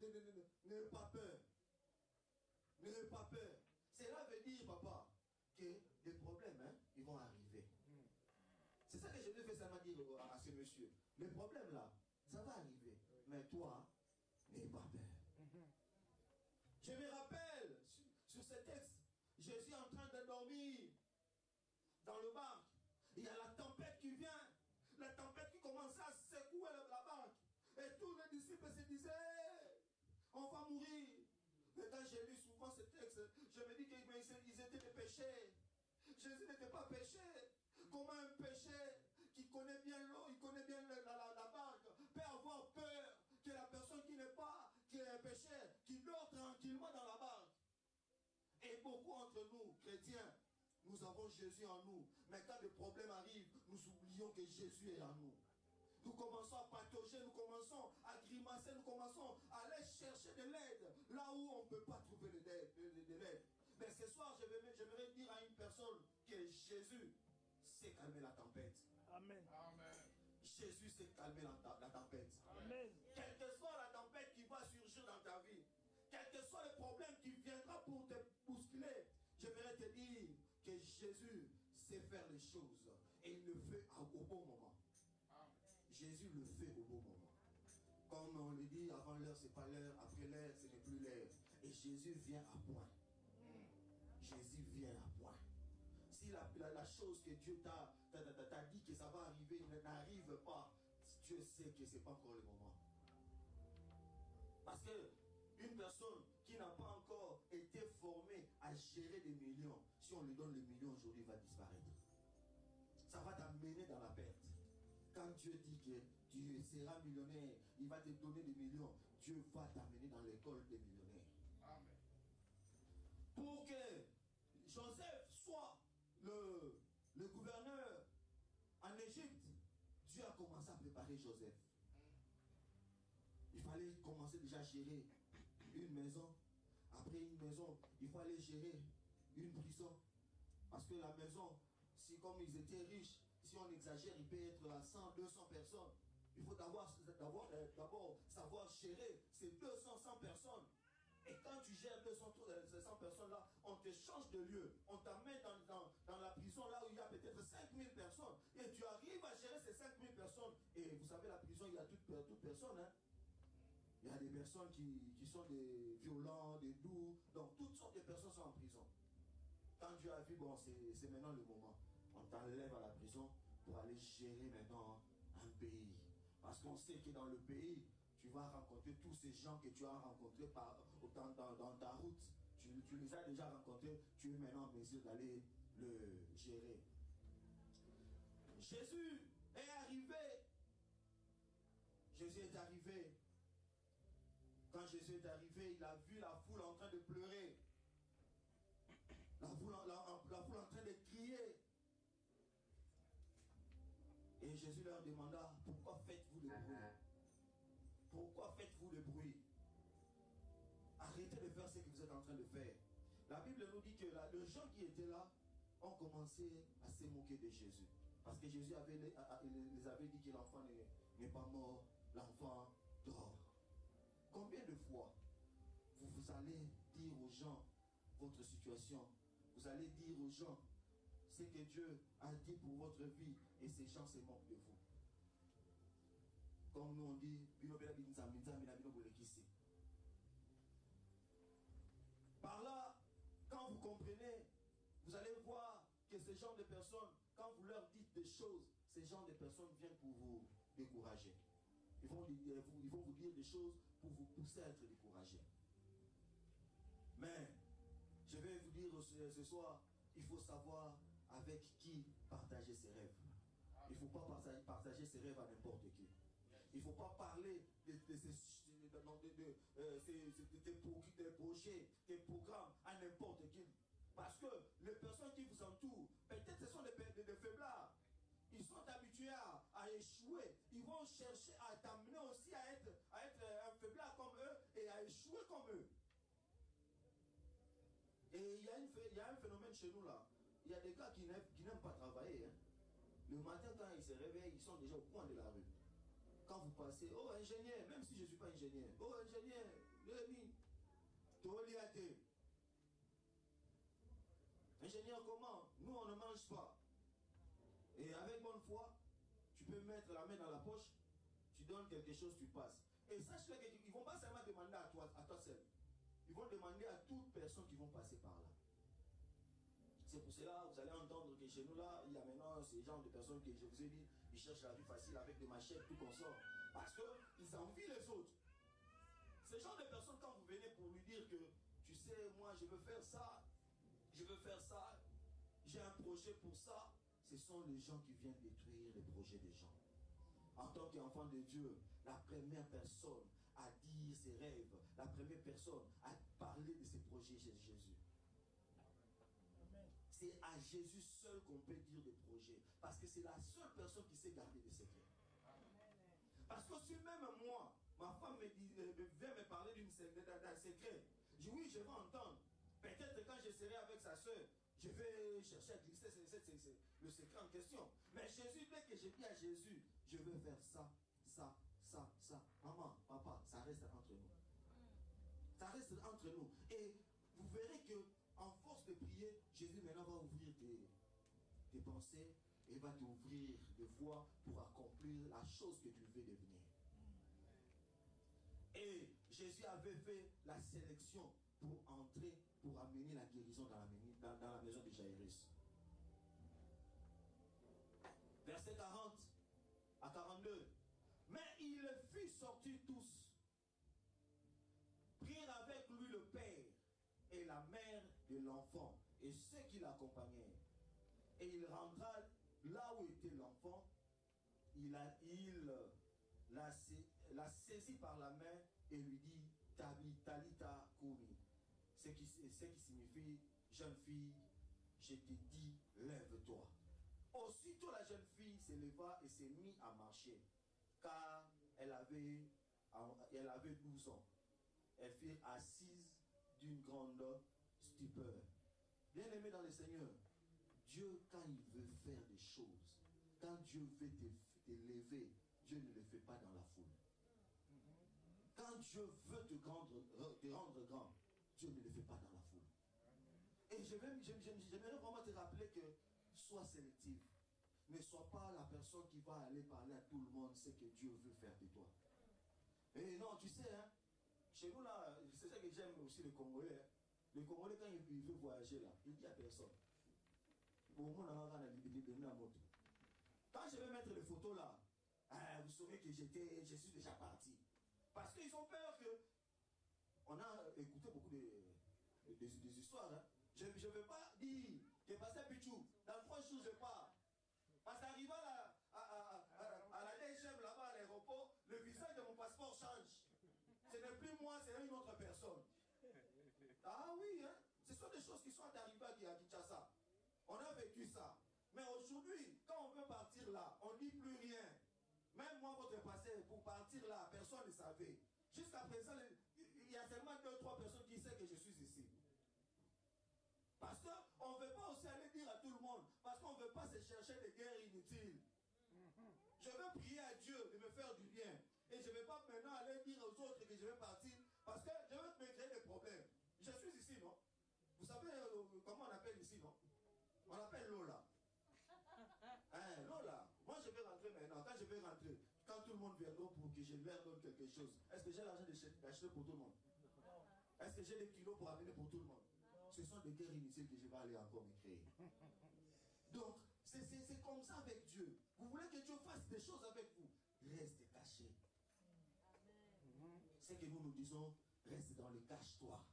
n'aie pas peur. N'aie pas peur. Cela veut dire, papa, que des problèmes, hein, ils vont arriver. C'est ça que je devais seulement dire à ce monsieur. Les problèmes là, ça va arriver. Mais toi, n'aie pas peur. Je me rappelle sur ce texte, Jésus est en train de dormir dans le barque. Il y a la tempête qui vient. La tempête qui commençait à secouer la barque. Et tous les disciples se disaient, on va mourir. Mais quand j'ai lu souvent ce texte, je me dis qu'ils étaient des péchés. Jésus n'était pas péché. Comment un péché qui connaît bien l'eau, il connaît bien la barque, peut avoir peur que la personne qui n'est pas, qui est un péché, qui dort tranquillement dans la barque. Et beaucoup entre nous, chrétiens, nous avons Jésus en nous. Mais quand des problèmes arrivent, nous oublions que Jésus est en nous. Nous commençons à patauger, nous commençons à grimacer, nous commençons à aller chercher de l'aide là où on ne peut pas trouver de l'aide. Mais ce soir, j'aimerais dire à une personne que Jésus sait calmer la tempête. Amen. Amen. Jésus sait calmer la tempête. Amen. Quelle que soit la tempête qui va surgir dans ta vie, quel que soit le problème qui viendra pour te bousculer, j'aimerais te dire que Jésus sait faire les choses et il le fait au bon moment. Jésus le fait au bon moment. Comme on le dit, avant l'heure, c'est pas l'heure, après l'heure, ce n'est plus l'heure. Et Jésus vient à point. Jésus vient à point. Si la chose que Dieu t'a dit que ça va arriver n'arrive pas, Dieu sait que ce n'est pas encore le moment. Parce que une personne qui n'a pas encore été formée à gérer des millions, si on lui donne les millions aujourd'hui, va disparaître. Ça va t'amener dans la perte. Quand Dieu dit que tu seras millionnaire, il va te donner des millions, Dieu va t'amener dans l'école des millionnaires. Amen. Pour que Joseph soit le gouverneur en Égypte, Dieu a commencé à préparer Joseph. Il fallait commencer déjà à gérer une maison. Après une maison, il faut aller gérer une prison. Parce que la maison, si comme ils étaient riches, si on exagère, il peut être à 100, 200 personnes. Il faut d'abord savoir gérer ces 200, 100 personnes. Et quand tu gères 200, 100 personnes-là, on te change de lieu. On t'amène dans la prison là où il y a peut-être 5000 personnes. Et tu arrives à gérer ces 5000 personnes. Et vous savez, la prison, il y a toute personne. Hein. Il y a des personnes qui sont des violents, des doux. Donc, toutes sortes de personnes sont en prison. Quand Dieu a vu, bon, c'est maintenant le moment. On t'enlève à la prison pour aller gérer maintenant un pays. Parce qu'on sait que dans le pays, tu vas rencontrer tous ces gens que tu as rencontrés dans ta route. Tu les as déjà rencontrés. Tu es maintenant en mesure d'aller le gérer. Jésus est arrivé. Jésus est arrivé. Quand Jésus est arrivé, il a vu la foule en train de pleurer. La foule en train de crier. Et Jésus leur demanda, pourquoi faites-vous le bruit? Pourquoi faites-vous le bruit? Arrêtez de faire ce que vous êtes en train de faire. La Bible nous dit que les gens qui étaient là ont commencé à se moquer de Jésus. Parce que Jésus les avait dit que l'enfant n'est pas mort, l'enfant dort. Combien de fois vous allez dire aux gens votre situation? Vous allez dire aux gens ce que Dieu a dit pour votre vie et ces gens se moquent de vous. Comme nous on dit, par là, quand vous comprenez, vous allez voir que ce genre de personnes, quand vous leur dites des choses, ces genre de personnes viennent pour vous décourager. Ils vont vous dire des choses pour vous pousser à être découragé. Mais, je vais vous dire ce soir, il faut savoir avec qui partager ses rêves. Il ne faut pas partager ses rêves à n'importe qui. Il ne faut pas parler de tes projets, tes programmes à n'importe qui. Parce que les personnes qui vous entourent, peut-être ce sont des faiblards. Ils sont habitués à échouer. Ils vont chercher à t'amener aussi à être un faiblard comme eux et à échouer comme eux. Et il y a un phénomène chez nous là. Il y a des gars qui n'aiment pas travailler. Hein. Le matin, quand ils se réveillent, ils sont déjà au coin de la rue. Quand vous passez, oh ingénieur, même si je ne suis pas ingénieur, oh ingénieur, Lémi, Toliate. Ingénieur, comment? Nous, on ne mange pas. Et avec bonne foi, tu peux mettre la main dans la poche, tu donnes quelque chose, tu passes. Et sache qu'ils ne vont pas seulement demander à toi seul. Ils vont demander à toute personne qui vont passer par là. C'est pour cela, vous allez entendre que chez nous là, il y a maintenant ces genres de personnes que je vous ai dit, ils cherchent la vie facile avec des machettes, tout comme ça. Parce qu'ils envient les autres. Ces genres de personnes, quand vous venez pour lui dire que, tu sais, moi je veux faire ça, j'ai un projet pour ça, ce sont les gens qui viennent détruire les projets des gens. En tant qu'enfant de Dieu, la première personne à dire ses rêves, la première personne à parler de ses projets, c'est Jésus. C'est à Jésus seul qu'on peut dire des projets. Parce que c'est la seule personne qui sait garder des secrets. Parce que si même moi, ma femme vient me parler d'un secret, je dis oui, je vais entendre. Peut-être quand je serai avec sa soeur, je vais chercher à glisser le secret en question. Mais Jésus, dès que je dis à Jésus, je veux faire ça. Maman, papa, ça reste entre nous. Ça reste entre nous. Et vous verrez que en force de prier, Jésus maintenant va ouvrir tes pensées et va t'ouvrir de foi pour accomplir la chose que tu veux devenir. Et Jésus avait fait la sélection pour entrer, pour amener la guérison dans la maison de Jairus. Verset 40 à 42. Mais il fit sortir tous, prirent avec lui le père et la mère de l'enfant et ceux qui l'accompagnaient. Et il rentra là où était l'enfant, il l'a saisi par la main et lui dit Talita Kumi, ce qui signifie jeune fille, je te dis, lève-toi. Aussitôt la jeune fille se leva et s'est mise à marcher, car elle avait 12 ans. Elles furent assises d'une grande stupeur. Bien-aimé dans le Seigneur, Dieu, quand il veut faire des choses, quand Dieu veut te lever, Dieu ne le fait pas dans la foule. Quand Dieu veut te rendre grand, Dieu ne le fait pas dans la foule. Et j'aimerais vraiment te rappeler que sois sélectif. ne sois pas la personne qui va aller parler à tout le monde ce que Dieu veut faire de toi. Et non, tu sais, hein, chez nous là, c'est ça que j'aime aussi les Congolais. Hein. Les Congolais, quand ils veulent voyager là, il dit à personne. Quand je vais mettre les photos là, vous saurez que je suis déjà parti. Parce qu'ils ont peur que... On a écouté beaucoup des histoires. Hein. Je ne vais pas dire que Pasteur Pichou, dans 3 jours je pars. Parce qu'arrivé à la DHM là-bas à l'aéroport, le visage de mon passeport change. Ce n'est plus moi, c'est une autre personne. Ah oui, hein? Ce sont des choses qui sont arrivées à Kinshasa. On a vécu ça. Mais aujourd'hui, quand on veut partir là, on ne dit plus rien. Même moi, votre passé, pour partir là, personne ne savait. Jusqu'à présent, il y a seulement 2 ou 3 personnes qui savent que je suis ici. Parce qu'on ne veut pas aussi aller dire à tout le monde. Parce qu'on ne veut pas se chercher des guerres inutiles. Je veux prier à Dieu de me faire du bien. Et je ne vais pas maintenant aller dire aux autres que je vais partir. Parce que je veux me créer des problèmes. Je suis ici, non? Vous savez comment on appelle ici, non? On appelle Lola. Hein, Lola. Moi, je vais rentrer maintenant. Quand je vais rentrer, quand tout le monde viendra pour que je leur donne quelque chose, est-ce que j'ai l'argent d'acheter pour tout le monde? Est-ce que j'ai des kilos pour amener pour tout le monde? Ce sont des guerres inutiles que je vais aller encore me créer. Donc, c'est comme ça avec Dieu. Vous voulez que Dieu fasse des choses avec vous? Reste caché. C'est que nous disons, reste dans le cache-toi.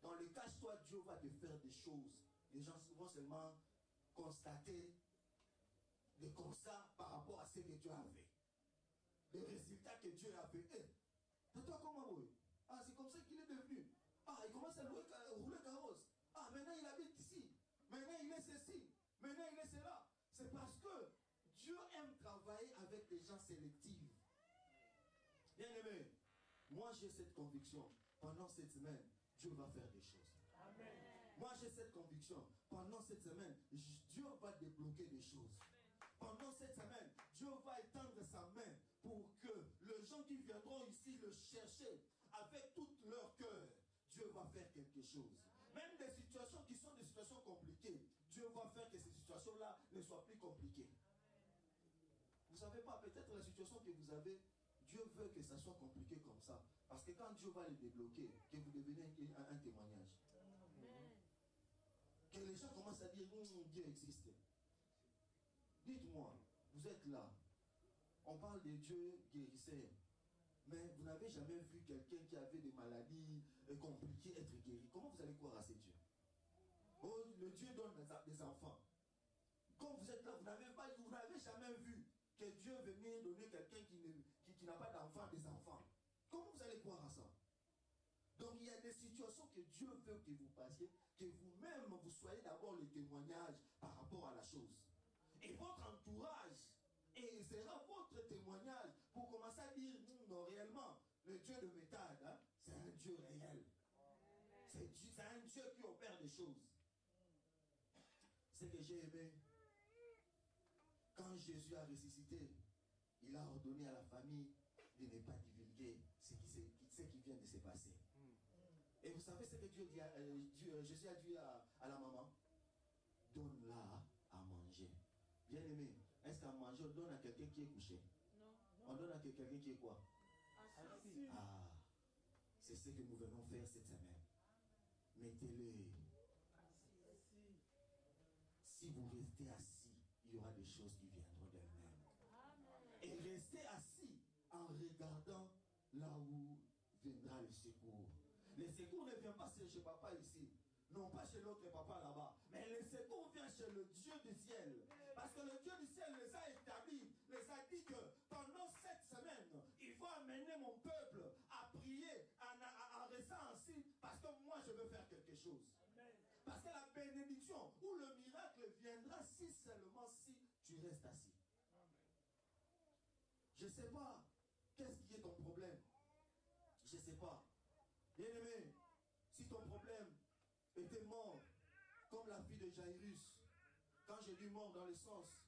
Dans le cache-toi, Dieu va te faire des choses. Les gens vont seulement constater des constats par rapport à ce que Dieu a fait. Les résultats que Dieu a fait. C'est toi comment oui? Ah, c'est comme ça qu'il est devenu. Ah, il commence à rouler carrosse. Ah, maintenant il habite ici. Maintenant il est ceci. Maintenant il est cela. C'est parce que Dieu aime travailler avec des gens sélectifs. Bien aimé, moi j'ai cette conviction. Pendant cette semaine, Dieu va faire des choses. Amen. Moi j'ai cette conviction. Pendant cette semaine, Dieu va débloquer des choses. Pendant cette semaine, Dieu va étendre sa main pour que les gens qui viendront ici le chercher avec tout leur cœur, Dieu va faire quelque chose. Même des situations qui sont des situations compliquées, Dieu va faire que ces situations-là ne soient plus compliquées. Vous ne savez pas, peut-être la situation que vous avez, Dieu veut que ça soit compliqué comme ça. Parce que quand Dieu va les débloquer, que vous devenez un témoignage. Amen. Que les gens commencent à dire, Dieu existe. Dites-moi, vous êtes là. On parle de Dieu guérisseur. Mais vous n'avez jamais vu quelqu'un qui avait des maladies compliquées être guéri. Comment vous allez croire à ces dieux? Oh, le Dieu donne des enfants. Quand vous êtes là, vous n'avez jamais vu que Dieu venait donner quelqu'un qui n'a pas d'enfant des enfants. Comment vous allez croire à ça? Donc il y a des situations que Dieu veut que vous passiez, que vous-même vous soyez d'abord le témoignage par rapport à la chose. Et votre entourage sera votre témoignage pour commencer à dire non, réellement, le Dieu de méthode, hein, c'est un Dieu réel. C'est un Dieu qui opère des choses. Ce que j'ai aimé, quand Jésus a ressuscité, il a ordonné à la famille de ne pas divulguer ce qui vient de se passer. Et vous savez ce que Jésus a dit à la maman? Donne-la à manger. Bien aimé, est-ce qu'à manger, on donne à quelqu'un qui est couché? Non. On donne à quelqu'un qui est quoi? Assis. Ah, c'est ce que nous venons faire cette semaine. Mettez-le. Si vous restez assis, il y aura des choses qui viendront d'elles-mêmes. Et restez assis en regardant là où viendra le secours. Le secours ne vient pas chez papa ici. Non pas chez l'autre papa là-bas. Mais le secours vient chez le Dieu du ciel. Parce que le Dieu du ciel les a établis, les a dit que pendant cette semaine, il faut amener mon peuple à prier en restant assis. Parce que moi je veux faire quelque chose. Parce que la bénédiction ou le miracle viendra si seulement si tu restes assis. Je ne sais pas. Qu'est-ce qui est ton problème? Je ne sais pas. Bien-aimé, si ton problème était mort, comme la fille de Jairus, quand j'ai dit mort dans le sens,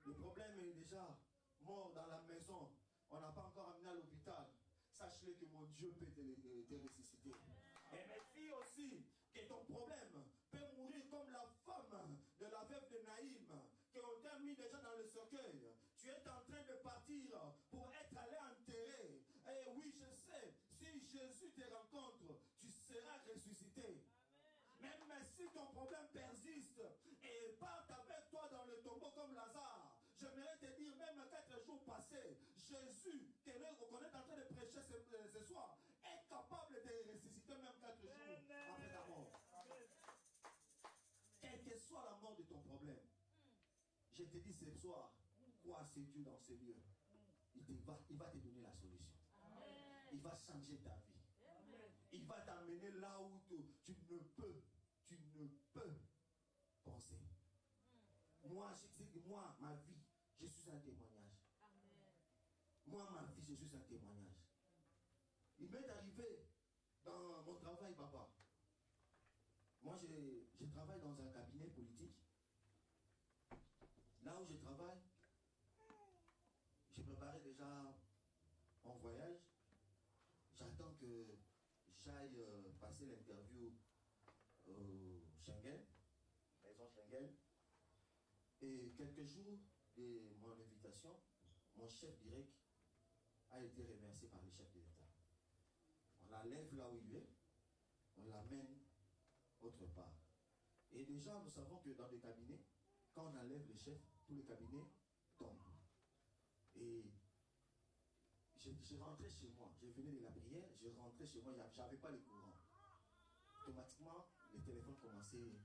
le problème est déjà mort dans la maison, on n'a pas encore amené à l'hôpital, sache-le que mon Dieu peut te ressusciter. Et merci aussi que ton problème peut mourir comme la femme de la veuve de Naïm, qu'on t'a mis déjà dans le cercueil. Tu es en train de partir pour être allé enterrer. Et oui, je sais, si Jésus te rencontre, tu seras ressuscité. Même si ton problème persiste et part avec toi dans le tombeau comme Lazare, j'aimerais te dire, même 4 jours passés, Jésus, qu'on est en train de prêcher ce soir, est capable de ressusciter même 4 jours après ta mort. Quelle que soit la mort de ton problème, je te dis ce soir, crois à ce Dieu dans ce lieu. Il va te donner la solution. Il va changer ta vie. Il va t'amener là où tu ne peux penser. Moi, ma vie, je suis un témoignage. Moi, ma vie, je suis un témoignage. Il m'est arrivé dans mon travail, papa. Moi, je travaille dans un cabinet politique. Là où je travaille, j'ai préparé déjà mon voyage. J'attends que j'aille passer l'interview au Schengen, maison Schengen. Et quelques jours de mon invitation, mon chef direct a été remercié par le chef de l'État. On l'enlève là où il est, on l'amène autre part. Et déjà, nous savons que dans les cabinets, quand on enlève le chef, tous les cabinets tombent. Et je rentrais chez moi, je venais de la prière, je rentrais chez moi, je n'avais pas le courant. Automatiquement, les téléphones commençaient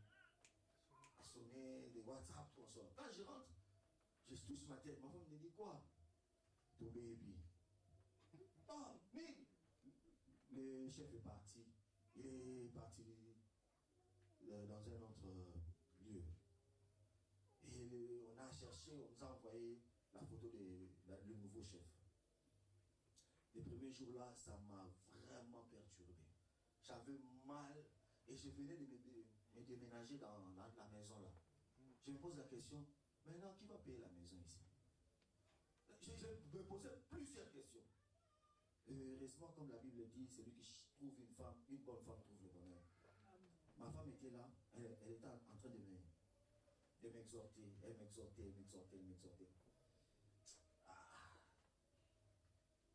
à sonner, des WhatsApp, tout ça. Quand je rentre, je touche ma tête, ma femme me dit quoi? Ton baby. Oh, mais le chef est parti. Il est parti dans un autre lieu. Et on a cherché, on nous a envoyé la photo du nouveau chef. Les premiers jours-là, ça m'a vraiment perturbé. J'avais mal et je venais de me déménager dans la maison là. Je me pose la question, maintenant qui va payer la maison ici? Je me posais plusieurs questions. Heureusement, comme la Bible dit, celui qui trouve une femme, une bonne femme trouve le bonheur. Ma femme était là, elle était en train de m'exhorter, elle m'exhortait.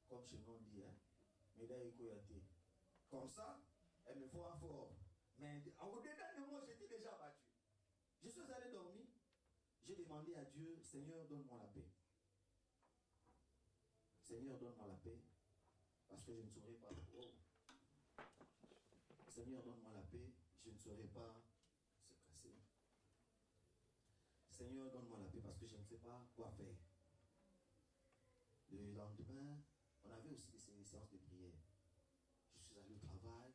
Comme chez nous on dit, médaille Koyate. Comme ça, elle me voit fort. Mais au-delà de moi, j'étais déjà abattu. Je suis allé dormir. J'ai demandé à Dieu, Seigneur, donne-moi la paix. Seigneur, donne-moi la paix. Parce que je ne saurais pas. Oh. Seigneur, donne-moi la paix. Je ne saurais pas se casser. Seigneur, donne-moi la paix parce que je ne sais pas quoi faire. Le lendemain, on avait aussi des séances de prière. Je suis allé au travail,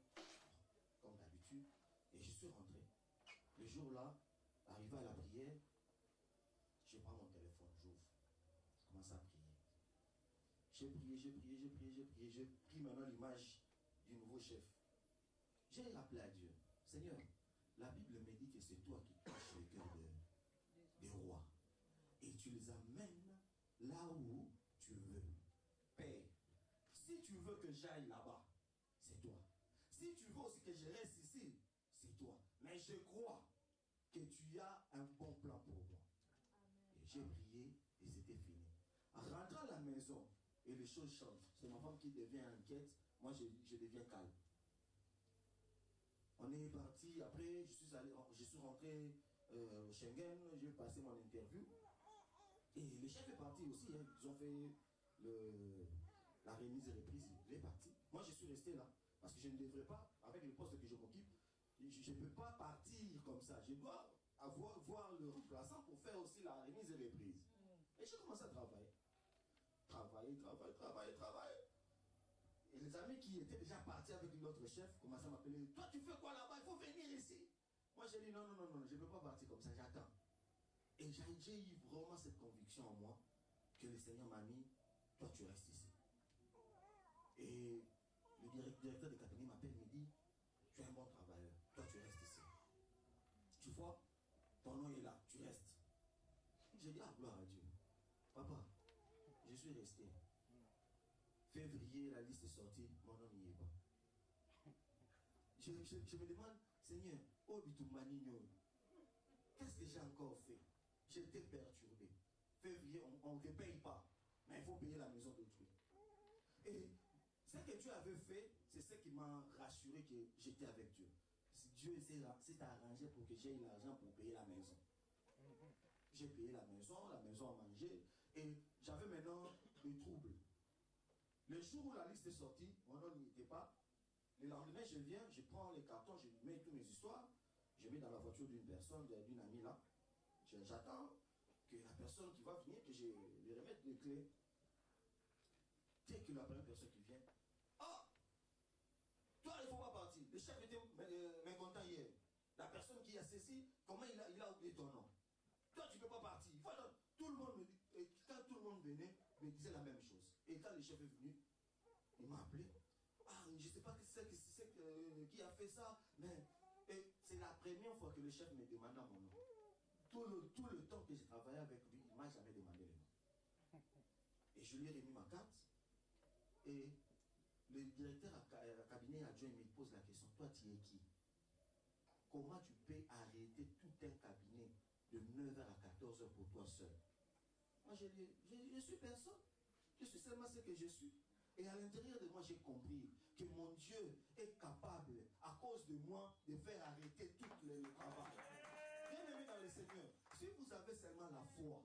comme d'habitude, et je suis rentré. Le jour-là, arrivé à la prière, je prends mon téléphone, j'ouvre. Je commence à prier. J'ai pris maintenant l'image du nouveau chef. J'ai rappelé à Dieu, Seigneur, la Bible me dit que c'est toi qui touches le cœur des rois. Et tu les amènes là où tu veux. Père, si tu veux que j'aille là-bas, c'est toi. Si tu veux aussi que je reste ici, c'est toi. Mais je crois que tu as un bon plan pour moi. Et j'ai prié et c'était fini. En rentrant à la maison, et les choses changent. C'est ma femme qui devient inquiète, moi je deviens calme. On est parti, après je suis rentré au Schengen, j'ai passé mon interview. Et le chef est parti aussi, hein. Ils ont fait la remise et reprise, il est parti. Moi je suis resté là, parce que je ne devrais pas, avec le poste que je m'occupe, je ne peux pas partir comme ça. Je dois voir le remplaçant pour faire aussi la remise et reprise. Et j'ai commencé à travailler. Travailler. Et les amis qui étaient déjà partis avec notre chef commençaient à m'appeler. Toi, tu fais quoi là-bas? Il faut venir ici. Moi, j'ai dit non, je ne peux pas partir comme ça, j'attends. Et j'ai eu vraiment cette conviction en moi que le Seigneur m'a mis, toi, tu restes ici. Et le directeur de cabinet m'appelle, me dit, tu es un bon travailleur, toi, tu restes ici. Tu vois, ton nom est là, tu restes. J'ai dit, ah, gloire à Dieu. Papa, je suis resté. Février, la liste est sortie, mon nom n'y est pas. Je me demande, Seigneur, qu'est-ce que j'ai encore fait? j'étais perturbé. Février, on ne te paye pas, mais il faut payer la maison d'autrui. Et ce que Dieu avait fait, c'est ce qui m'a rassuré que j'étais avec Dieu. Dieu s'est arrangé pour que j'aie l'argent pour payer la maison. J'ai payé la maison a mangé, et j'avais maintenant des troubles. Le jour où la liste est sortie, mon nom n'y était pas. Le lendemain, je viens, je prends les cartons, je mets toutes mes histoires, je mets dans la voiture d'une personne, d'une amie là. J'attends que la personne qui va venir, que je lui remette les clés. Dès que la première personne qui vient, ah, toi, il ne faut pas partir. Le chef était mécontent hier. La personne qui a saisi, comment il a oublié ton nom? Toi, tu ne peux pas partir. Voilà, tout le monde me dit, et quand tout le monde venait, me disait la même chose. Et quand le chef est venu, il m'a appelé. Ah, je ne sais pas qui a fait ça, mais c'est la première fois que le chef me demanda mon nom. Tout le temps que j'ai travaillé avec lui, il ne m'a jamais demandé le nom. Et je lui ai remis ma carte. Et le directeur à cabinet adjoint me pose la question, toi tu es qui? Comment tu peux arrêter tout un cabinet de 9h à 14h pour toi seul? Moi je suis personne. Je suis seulement ce que je suis. Et à l'intérieur de moi, j'ai compris que mon Dieu est capable, à cause de moi, de faire arrêter tout le travail. Bien aimé dans le Seigneur, si vous avez seulement la foi,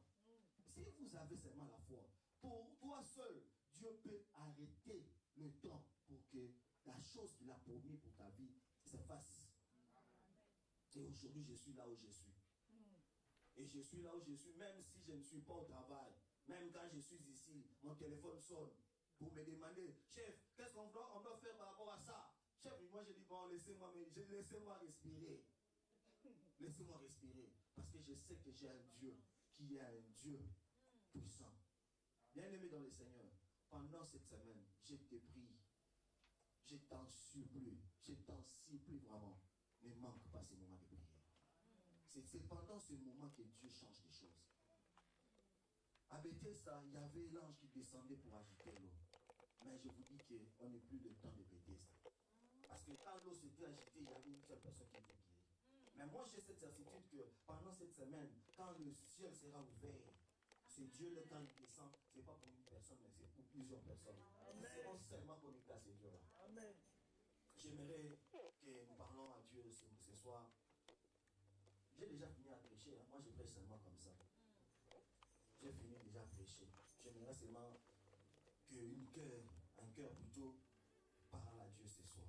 pour toi seul, Dieu peut arrêter le temps pour que la chose qu'il a promis pour ta vie se fasse. Et aujourd'hui, je suis là où je suis. Et je suis là où je suis, même si je ne suis pas au travail. Même quand je suis ici, mon téléphone sonne pour me demander, chef, qu'est-ce qu'on doit faire par rapport à ça? Chef, moi je dis, bon, laissez-moi respirer. Laissez-moi respirer. Parce que je sais que j'ai un Dieu qui est un Dieu puissant. Bien aimé dans le Seigneur, pendant cette semaine, je te prie, je t'en supplie vraiment, ne manque pas ces moments de prière. C'est pendant ce moment que Dieu change les choses. À Bethesda, il y avait l'ange qui descendait pour agiter l'eau. Mais je vous dis qu'on n'est plus le temps de Bethesda. Parce que quand l'eau s'était agitée, il y avait une seule personne qui était guérie. Mais moi, j'ai cette certitude que pendant cette semaine, quand le ciel sera ouvert, c'est Dieu, le quand il descend, ce n'est pas pour une personne, mais c'est pour plusieurs personnes. Ils seront seulement connectés à ces Dieux-là. J'aimerais que nous parlons à Dieu ce soir. J'ai déjà fini à prêcher. Moi, je prêche seulement comme ça. J'ai fini déjà à prêcher. J'aimerais seulement un cœur plutôt parle à Dieu ce soir.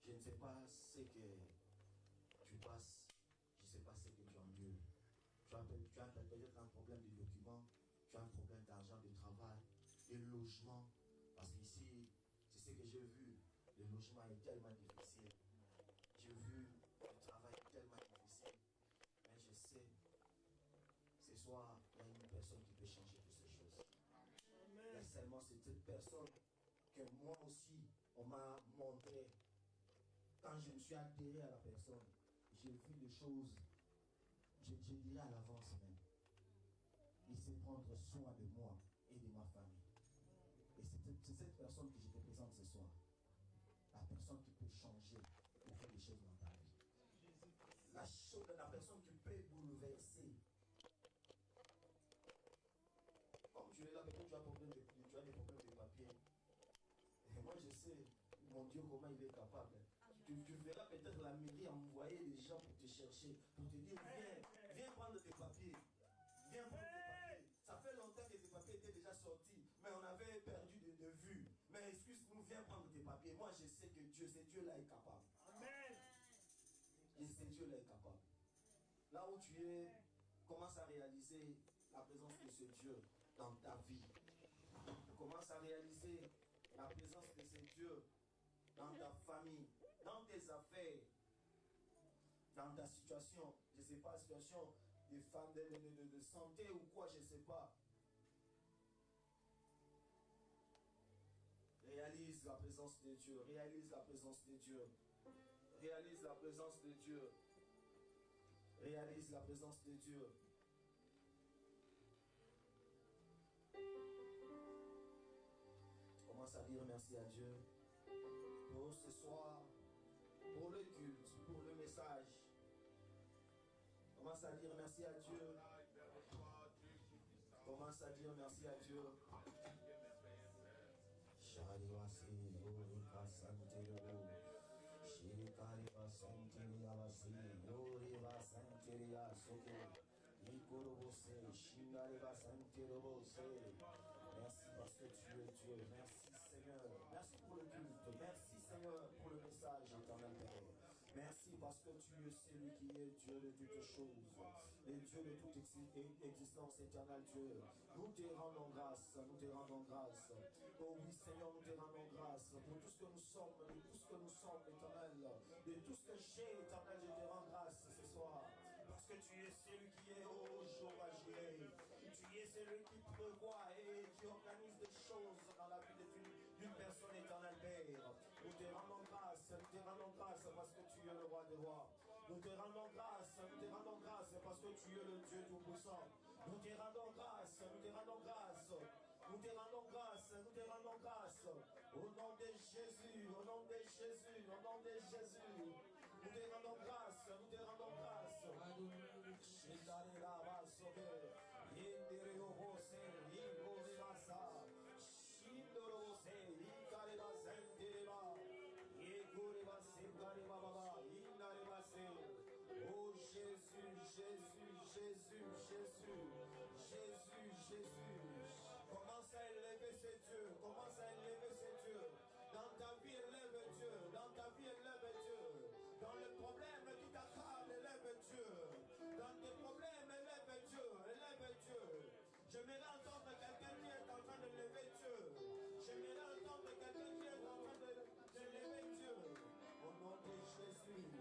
Je ne sais pas ce que tu passes. Je ne sais pas ce que tu endures. Tu as peut-être un problème de documents. Tu as un problème d'argent, de travail, de logement. Parce qu'ici, c'est ce que j'ai vu. Le logement est tellement difficile. J'ai vu le travail tellement difficile. Mais je sais, ce soir, il y a une personne qui peut changer toutes ces choses. Il y a seulement cette personne que moi aussi, on m'a montré. Quand je me suis adhéré à la personne, j'ai vu des choses, je dirais à l'avance même. Il sait prendre soin de moi et de ma famille. Et c'est cette personne que je te présente ce soir. La personne qui peut changer beaucoup de choses dans ta vie. La personne qui peut bouleverser. Comme tu es là, peut-être tu as des problèmes de papier. Et moi je sais, mon Dieu, comment il est capable. Tu verras peut-être la mairie envoyer des gens pour te chercher, pour te dire, viens prendre tes papiers. Viens prendre tes papiers. Ça fait longtemps que tes papiers étaient déjà sortis, mais on avait perdu de vue. Mais excuse-nous, viens prendre tes papiers. Moi je sais que Dieu, ce Dieu-là est capable. Amen. Et ce Dieu-là est capable. Là où tu es, commence à réaliser la présence de ce Dieu dans ta vie. Commence à réaliser la présence de ce Dieu dans ta famille, dans tes affaires, dans ta situation, je ne sais pas, situation de santé ou quoi, je ne sais pas. Réalise la présence de Dieu, réalise la présence de Dieu, réalise la présence de Dieu, réalise la présence de Dieu. Commence à dire merci à Dieu pour ce soir, pour le culte, pour le message. Commence à dire merci à Dieu Commence à dire merci à Dieu. Merci parce que tu es Dieu. Merci Seigneur. Merci pour le culte. Merci Seigneur pour le message éternel Père. Merci parce que tu es celui qui est Dieu de toutes choses et Dieu de toute existence éternelle Dieu. Nous te rendons grâce, nous te rendons grâce. Oh oui Seigneur, nous te rendons grâce pour tout ce que nous sommes, de tout ce que nous sommes éternel, de tout ce que j'ai éternel, je te rends grâce ce soir. Parce que tu es celui qui est au jour à gérer. Tu es celui qui prévoit et qui organise des choses dans la vie d'une personne éternelle Père. Nous te rendons grâce parce que tu es le roi des rois. Nous te rendons grâce parce que tu es le Dieu tout-puissant. Nous te rendons grâce. Nous te rendons grâce. Au nom de Jésus, au nom de Jésus, au nom de Jésus. Nous te rendons grâce. Oh Jésus. Commence à élever ses dieux. Dans ta vie, élève Dieu. Dans le problème qui t'accable, élève Dieu. Dans tes problèmes, élève Dieu. J'aimerais entendre quelqu'un qui est en train de lever Dieu. Au nom de Jésus.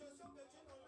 situation que Dieu n'a